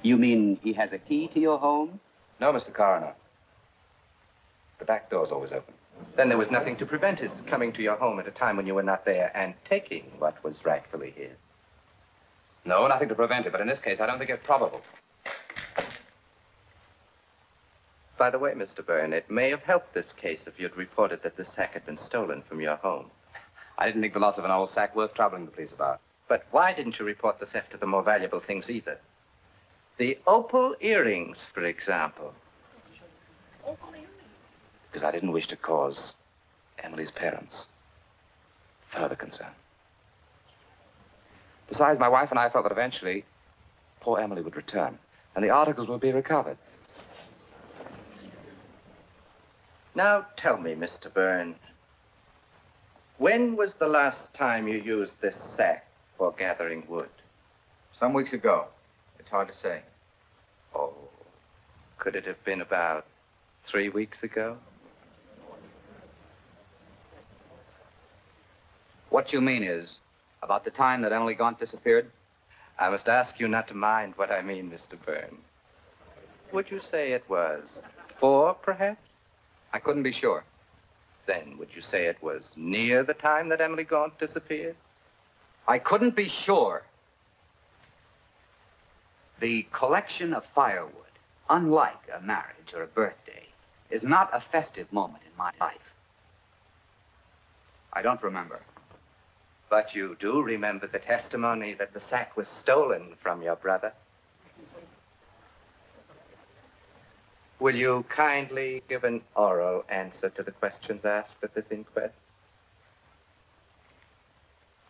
You mean he has a key to your home? No, Mr. Coroner. The back door's always open. Then there was nothing to prevent his coming to your home at a time when you were not there and taking what was rightfully his. No, nothing to prevent it, but in this case, I don't think it's probable. By the way, Mr. Byrne, it may have helped this case if you'd reported that the sack had been stolen from your home. I didn't think the loss of an old sack worth troubling the police about. But why didn't you report the theft of the more valuable things either? The opal earrings, for example. Because I didn't wish to cause Emily's parents further concern. Besides, my wife and I felt that eventually poor Emily would return, and the articles would be recovered. Now tell me, Mr. Byrne, when was the last time you used this sack for gathering wood? Some weeks ago. It's hard to say. Oh, could it have been about 3 weeks ago? What you mean is, about the time that Emily Gaunt disappeared? I must ask you not to mind what I mean, Mr. Byrne. Would you say it was 4, perhaps? I couldn't be sure. Then would you say it was near the time that Emily Gaunt disappeared? I couldn't be sure. The collection of firewood, unlike a marriage or a birthday, is not a festive moment in my life. I don't remember. But you do remember the testimony that the sack was stolen from your brother? Will you kindly give an oral answer to the questions asked at this inquest?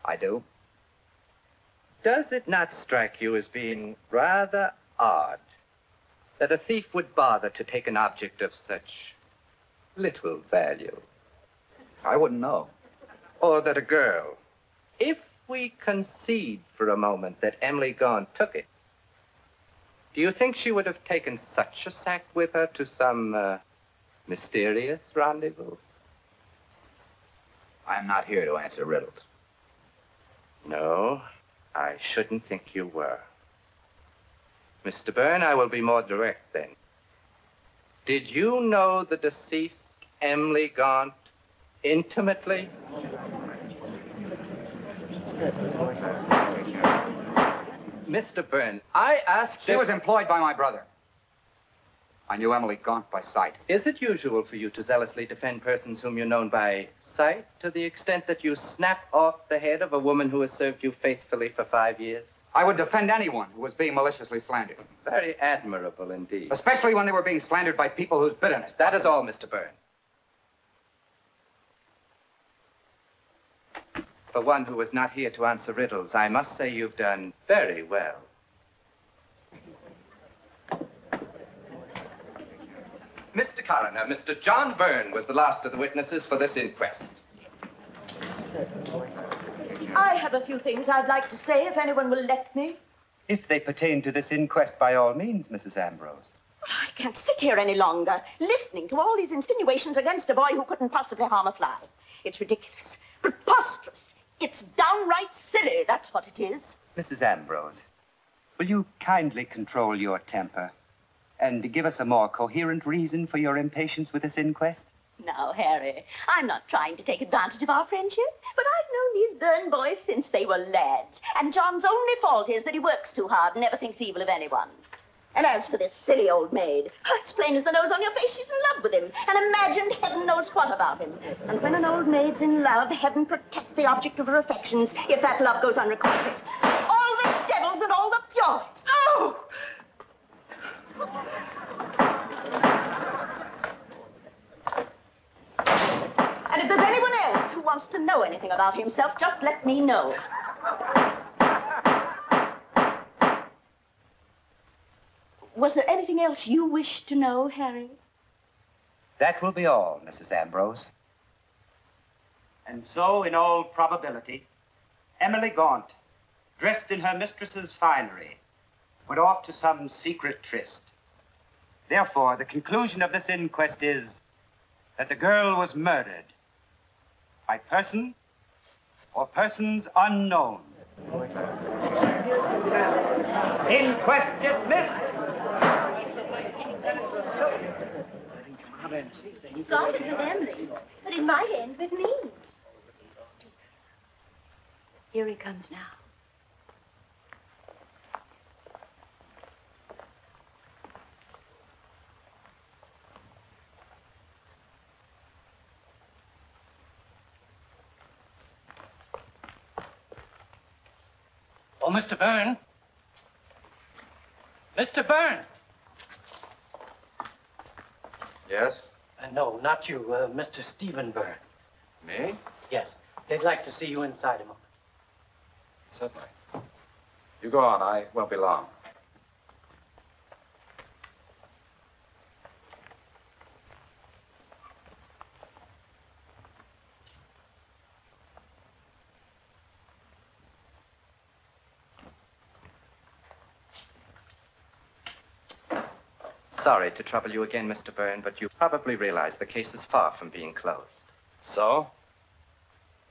I do. Does it not strike you as being rather odd that a thief would bother to take an object of such little value? I wouldn't know. Or that a girl, if we concede for a moment that Emily Gaunt took it, do you think she would have taken such a sack with her to some mysterious rendezvous? I'm not here to answer riddles. No, I shouldn't think you were. Mr. Byrne, I will be more direct then. Did you know the deceased Emily Gaunt intimately? Mr. Byrne, I asked... She was employed by my brother. I knew Emily Gaunt by sight. Is it usual for you to zealously defend persons whom you know by sight to the extent that you snap off the head of a woman who has served you faithfully for 5 years? I would defend anyone who was being maliciously slandered. Very admirable indeed. Especially when they were being slandered by people whose bitterness... That is all, Mr. Byrne. For one who was not here to answer riddles, I must say you've done very well. Mr. Coroner, Mr. John Byrne was the last of the witnesses for this inquest. I have a few things I'd like to say, if anyone will let me. If they pertain to this inquest, by all means, Mrs. Ambrose. I can't sit here any longer, listening to all these insinuations against a boy who couldn't possibly harm a fly. It's ridiculous, preposterous. It's downright silly, that's what it is. Mrs. Ambrose, will you kindly control your temper and give us a more coherent reason for your impatience with this inquest? Now, Harry, I'm not trying to take advantage of our friendship, but I've known these Byrne boys since they were lads. And John's only fault is that he works too hard and never thinks evil of anyone. And as for this silly old maid, it's plain as the nose on your face she's in love with him and imagined heaven knows what about him. And when an old maid's in love, heaven protect the object of her affections if that love goes unrequited. All the devils and all the furies. Oh! And if there's anyone else who wants to know anything about himself, just let me know. Was there anything else you wished to know, Harry? That will be all, Mrs. Ambrose. And so, in all probability, Emily Gaunt, dressed in her mistress's finery, went off to some secret tryst. Therefore, the conclusion of this inquest is that the girl was murdered by person or persons unknown. Inquest dismissed. Started with Emily, but it might end with me. Here he comes now. Oh, Mr. Byrne. Mr. Byrne. Yes? No, not you, Mr. Stephen Byrne. Me? Yes. They'd like to see you inside a moment. Certainly. You go on. I won't be long. Sorry to trouble you again, Mr. Byrne, but you probably realize the case is far from being closed. So?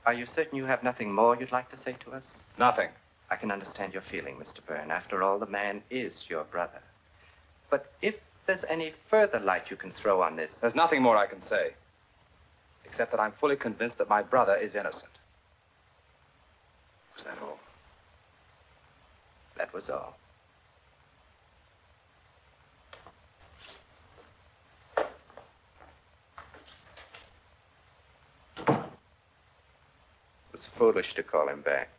Are you certain you have nothing more you'd like to say to us? Nothing. I can understand your feeling, Mr. Byrne. After all, the man is your brother. But if there's any further light you can throw on this... There's nothing more I can say, except that I'm fully convinced that my brother is innocent. Was that all? That was all. It was foolish to call him back.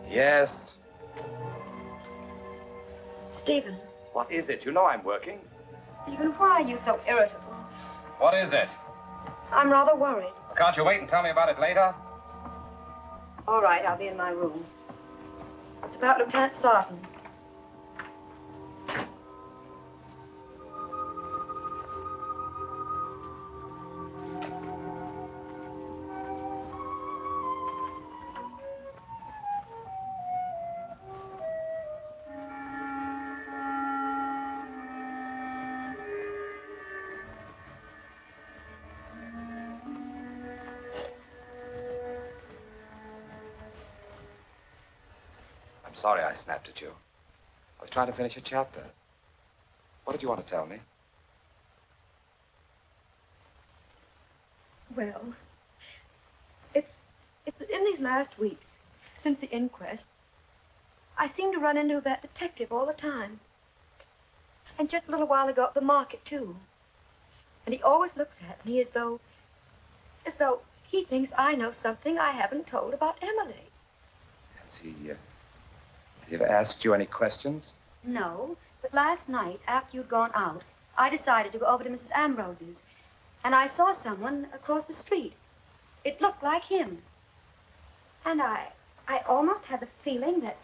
Yes. Stephen. What is it? You know I'm working. Stephen, why are you so irritable? What is it? I'm rather worried. Well, can't you wait and tell me about it later? All right, I'll be in my room. It's about Lieutenant Sarton. I'm sorry I snapped at you. I was trying to finish a chapter. What did you want to tell me? Well, it's in these last weeks, since the inquest, I seem to run into that detective all the time. And just a little while ago at the market, too. And he always looks at me as though he thinks I know something I haven't told about Emily. Has he ever asked you any questions? No, but last night, after you'd gone out, I decided to go over to Mrs. Ambrose's, and I saw someone across the street. It looked like him. And I almost had the feeling that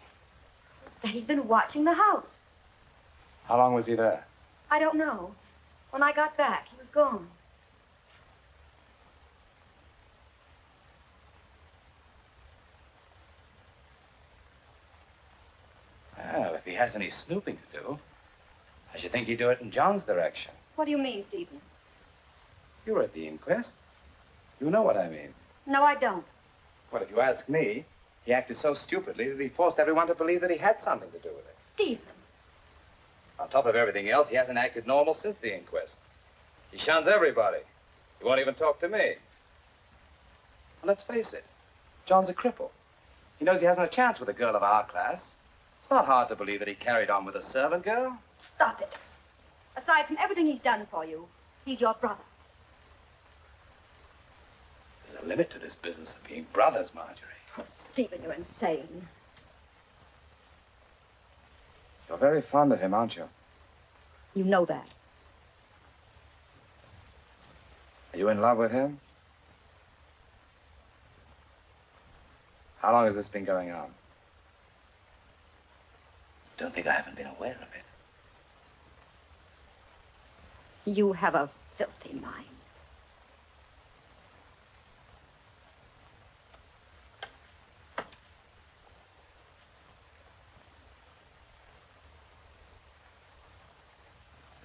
he'd been watching the house. How long was he there? I don't know. When I got back, he was gone. Well, if he has any snooping to do, I should think he'd do it in John's direction. What do you mean, Stephen? You were at the inquest. You know what I mean. No, I don't. Well, if you ask me, he acted so stupidly that he forced everyone to believe that he had something to do with it. Stephen. On top of everything else, he hasn't acted normal since the inquest. He shuns everybody. He won't even talk to me. Well, let's face it. John's a cripple. He knows he hasn't a chance with a girl of our class. It's not hard to believe that he carried on with a servant girl. Stop it. Aside from everything he's done for you, he's your brother. There's a limit to this business of being brothers, Marjorie. Oh, Stephen, you're insane. You're very fond of him, aren't you? You know that. Are you in love with him? How long has this been going on? Don't think I haven't been aware of it. You have a filthy mind.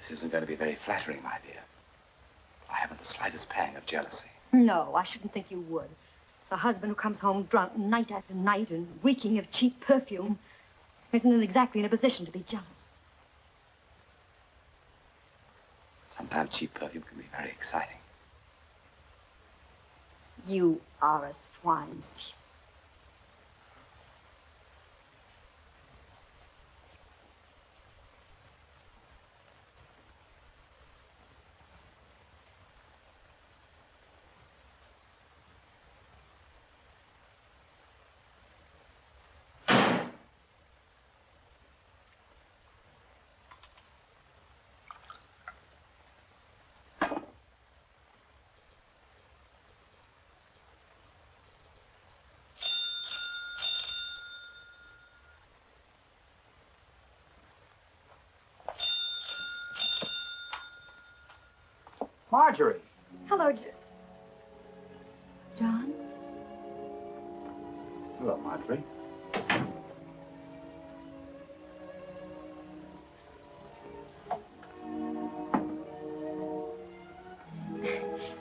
This isn't going to be very flattering, my dear. I haven't the slightest pang of jealousy. No, I shouldn't think you would. The husband who comes home drunk night after night and reeking of cheap perfume isn't exactly in a position to be jealous. Sometimes cheap perfume can be very exciting. You are a swine, Steve. Marjorie. Hello, John. Hello, Marjorie.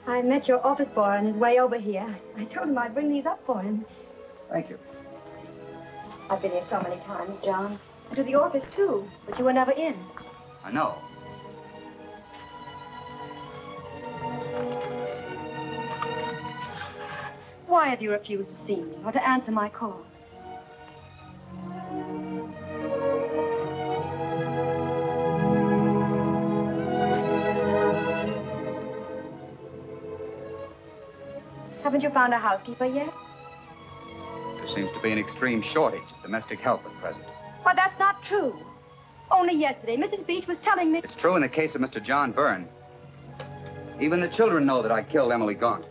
I met your office boy on his way over here. I told him I'd bring these up for him. Thank you. I've been here so many times, John. And to the office, too, but you were never in. I know. Why have you refused to see me or to answer my calls? Haven't you found a housekeeper yet? There seems to be an extreme shortage of domestic help at present. Why, that's not true. Only yesterday, Mrs. Beach was telling me... It's true in the case of Mr. John Byrne. Even the children know that I killed Emily Gaunt.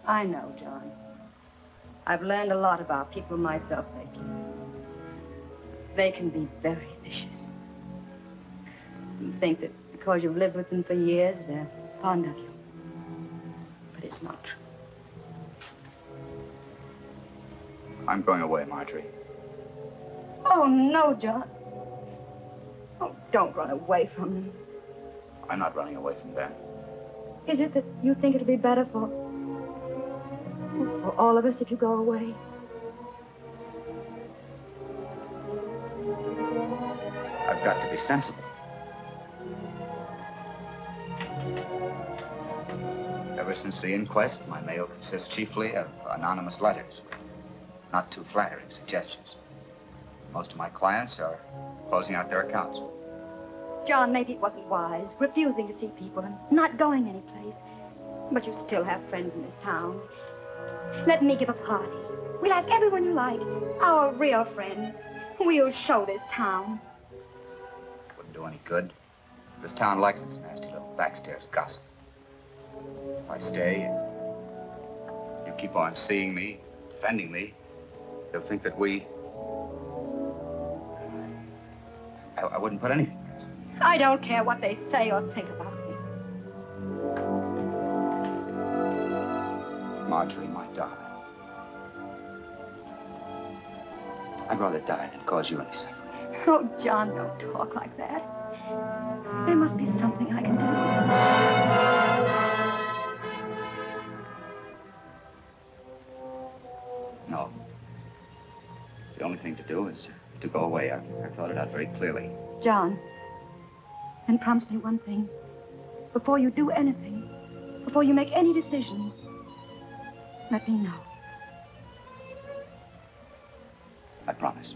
I know, John. I've learned a lot about people myself lately. They can be very vicious. You think that because you've lived with them for years, they're fond of you. But it's not true. I'm going away, Marjorie. Oh, no, John. Oh, don't run away from them. I'm not running away from them. Is it that you think it'll be better for all of us if you go away? I've got to be sensible. Ever since the inquest, my mail consists chiefly of anonymous letters, not too flattering suggestions. Most of my clients are closing out their accounts. John, maybe it wasn't wise, refusing to see people and not going anyplace. But you still have friends in this town. Let me give a party. We'll ask everyone you like, our real friends. We'll show this town. Wouldn't do any good. This town likes its nasty little backstairs gossip. If I stay, you keep on seeing me, defending me, they'll think that I wouldn't put anything past them. I don't care what they say or think about me. Marjorie, my darling. I'd rather die than cause you any suffering. Oh, John, don't talk like that. There must be something I can do. No. The only thing to do is to go away. I've thought it out very clearly. John, then promise me one thing. Before you do anything, before you make any decisions, let me know. I promise.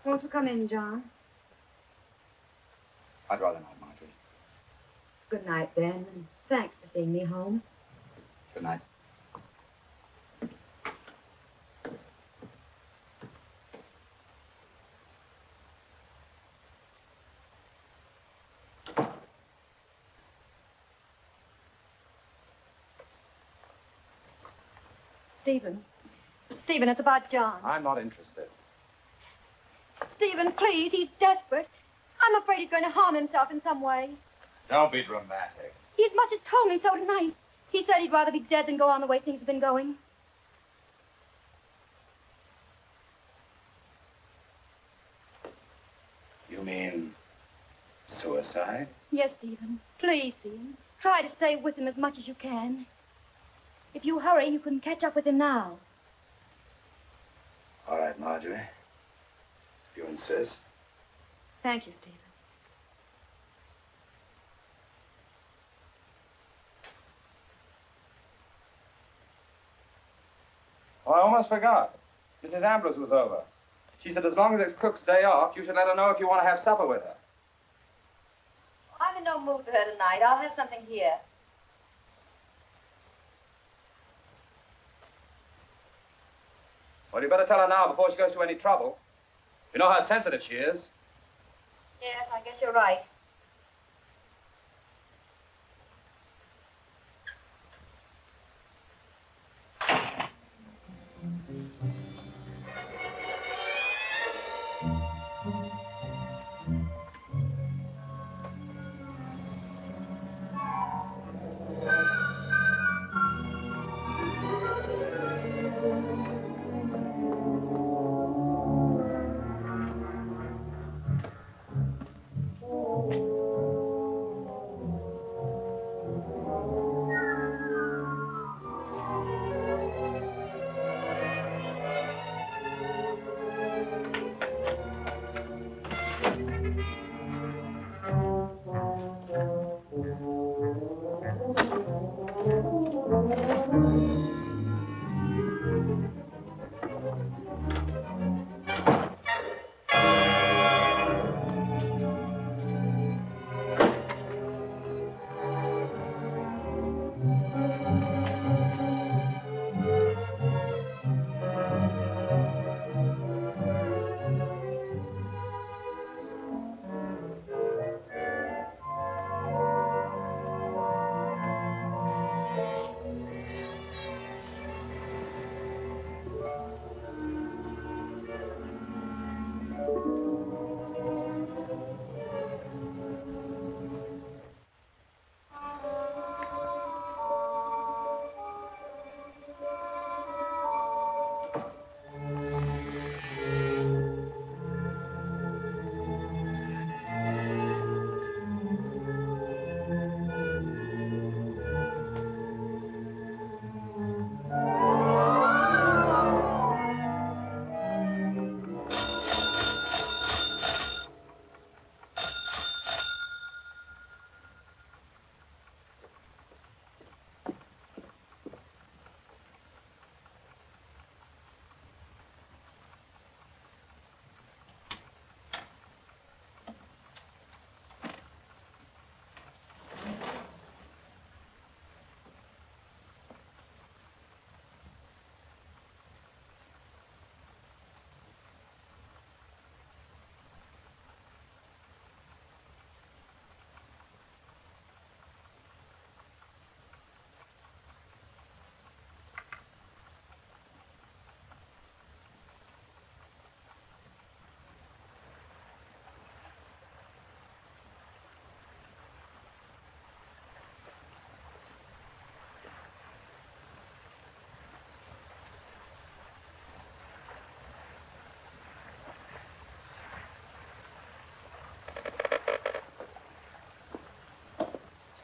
Won't you come in, John? I'd rather not, Marjorie. Good night, then, and thanks for seeing me home. Good night. Stephen, it's about John. I'm not interested. Stephen, please, he's desperate. I'm afraid he's going to harm himself in some way. Don't be dramatic. He as much as told me so tonight. He said he'd rather be dead than go on the way things have been going. You mean suicide? Yes, Stephen. Please see him. Try to stay with him as much as you can. If you hurry, you can catch up with him now. All right, Marjorie. If you insist. Thank you, Stephen. Oh, I almost forgot. Mrs. Ambrose was over. She said as long as it's Cook's day off, you should let her know if you want to have supper with her. I'm in no mood for her tonight. I'll have something here. Well, you better tell her now before she goes to any trouble. You know how sensitive she is. Yes, I guess you're right.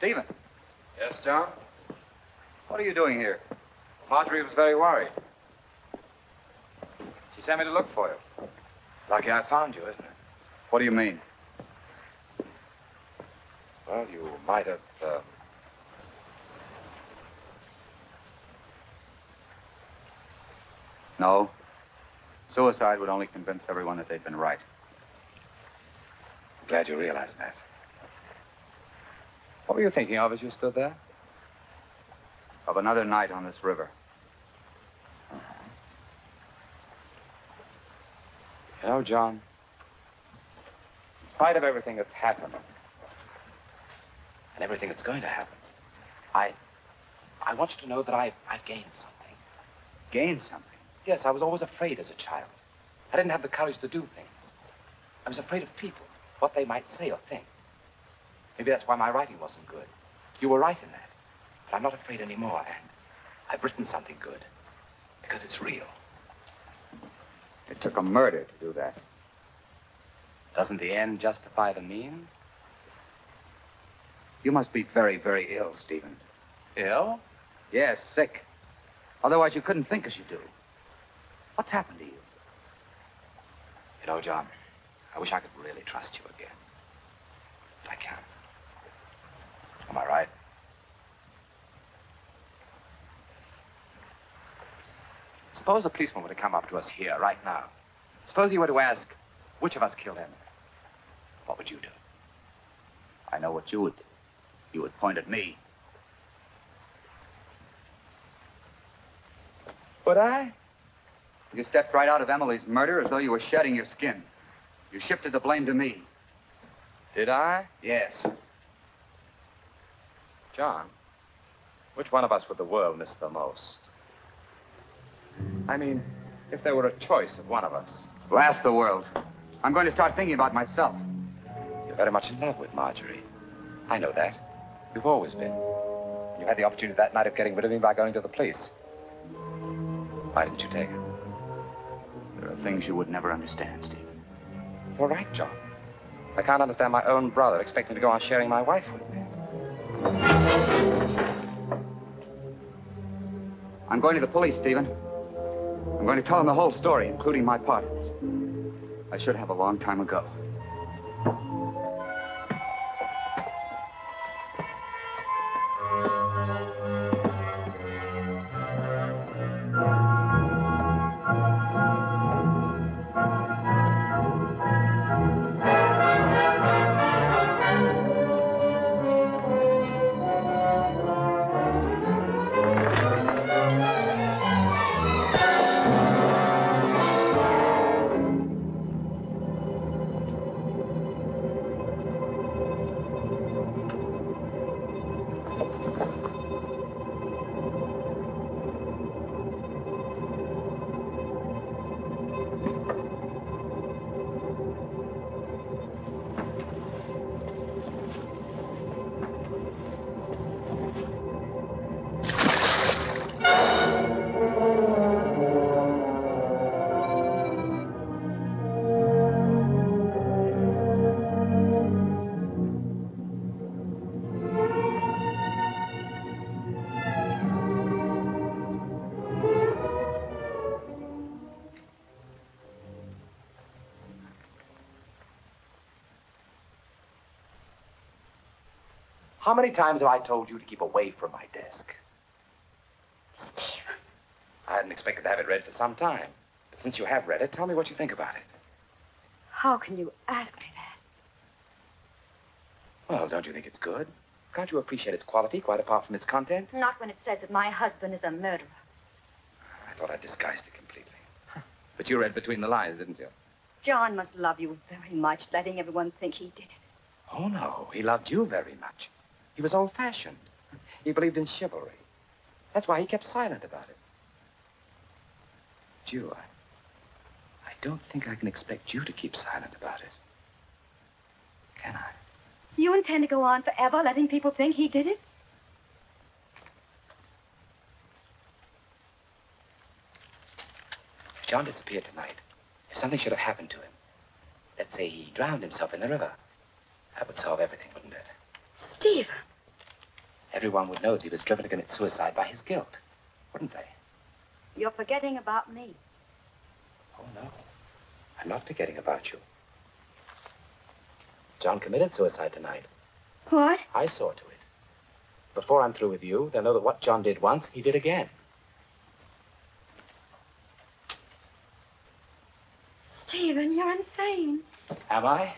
Stephen. Yes, John? What are you doing here? Marjorie was very worried. She sent me to look for you. Lucky I found you, isn't it? What do you mean? Well, you might have, No. Suicide would only convince everyone that they'd been right. I'm glad you realized that. What were you thinking of as you stood there? Of another night on this river. You know, John, in spite of everything that's happened, and everything that's going to happen, I want you to know that I've gained something. Gained something? Yes, I was always afraid as a child. I didn't have the courage to do things. I was afraid of people, what they might say or think. Maybe that's why my writing wasn't good. You were right in that. But I'm not afraid anymore, and I've written something good. Because it's real. It took a murder to do that. Doesn't the end justify the means? You must be very, very ill, Stephen. Ill? Yes, sick. Otherwise, you couldn't think as you do. What's happened to you? You know, John, I wish I could really trust you again. But I can't. Am I right? Suppose a policeman were to come up to us here right now. Suppose he were to ask, which of us killed him? What would you do? I know what you would do. You would point at me. Would I? You stepped right out of Emily's murder as though you were shedding your skin. You shifted the blame to me. Did I? Yes. John, which one of us would the world miss the most? I mean, if there were a choice of one of us. Blast the world. I'm going to start thinking about myself. You're very much in love with Marjorie. I know that. You've always been. You had the opportunity that night of getting rid of me by going to the police. Why didn't you take it? There are things you would never understand, Stephen. You're right, John. I can't understand my own brother expecting to go on sharing my wife with me. I'm going to the police, Stephen. I'm going to tell them the whole story, including my part in it. I should have a long time ago. How many times have I told you to keep away from my desk? Stephen. I hadn't expected to have it read for some time. But since you have read it, tell me what you think about it. How can you ask me that? Well, don't you think it's good? Can't you appreciate its quality quite apart from its content? Not when it says that my husband is a murderer. I thought I disguised it completely. But you read between the lines, didn't you? John must love you very much, letting everyone think he did it. Oh, no. He loved you very much. He was old-fashioned. He believed in chivalry. That's why he kept silent about it. But you, I don't think I can expect you to keep silent about it. Can I? You intend to go on forever letting people think he did it? If John disappeared tonight, if something should have happened to him, let's say he drowned himself in the river, that would solve everything, wouldn't it? Stephen. everyone would know that he was driven to commit suicide by his guilt, wouldn't they? You're forgetting about me. Oh, no. I'm not forgetting about you. John committed suicide tonight. What? I saw to it. Before I'm through with you, they'll know that what John did once, he did again. Stephen, you're insane. Am I?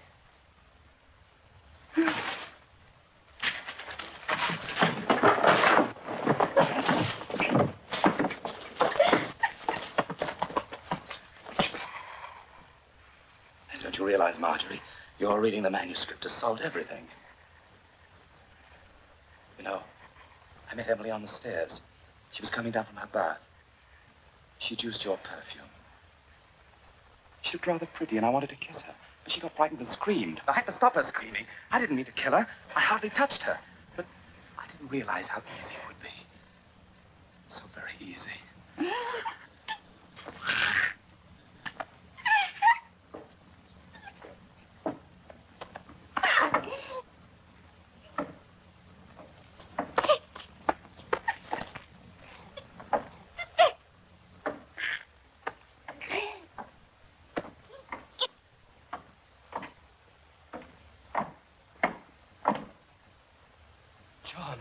Don't you realize, Marjorie, you're reading the manuscript to solve everything. You know, I met Emily on the stairs. She was coming down from her bath. She'd used your perfume. She looked rather pretty, and I wanted to kiss her. But she got frightened and screamed. I had to stop her screaming. I didn't mean to kill her. I hardly touched her. But I didn't realize how easy it would be. So very easy. John.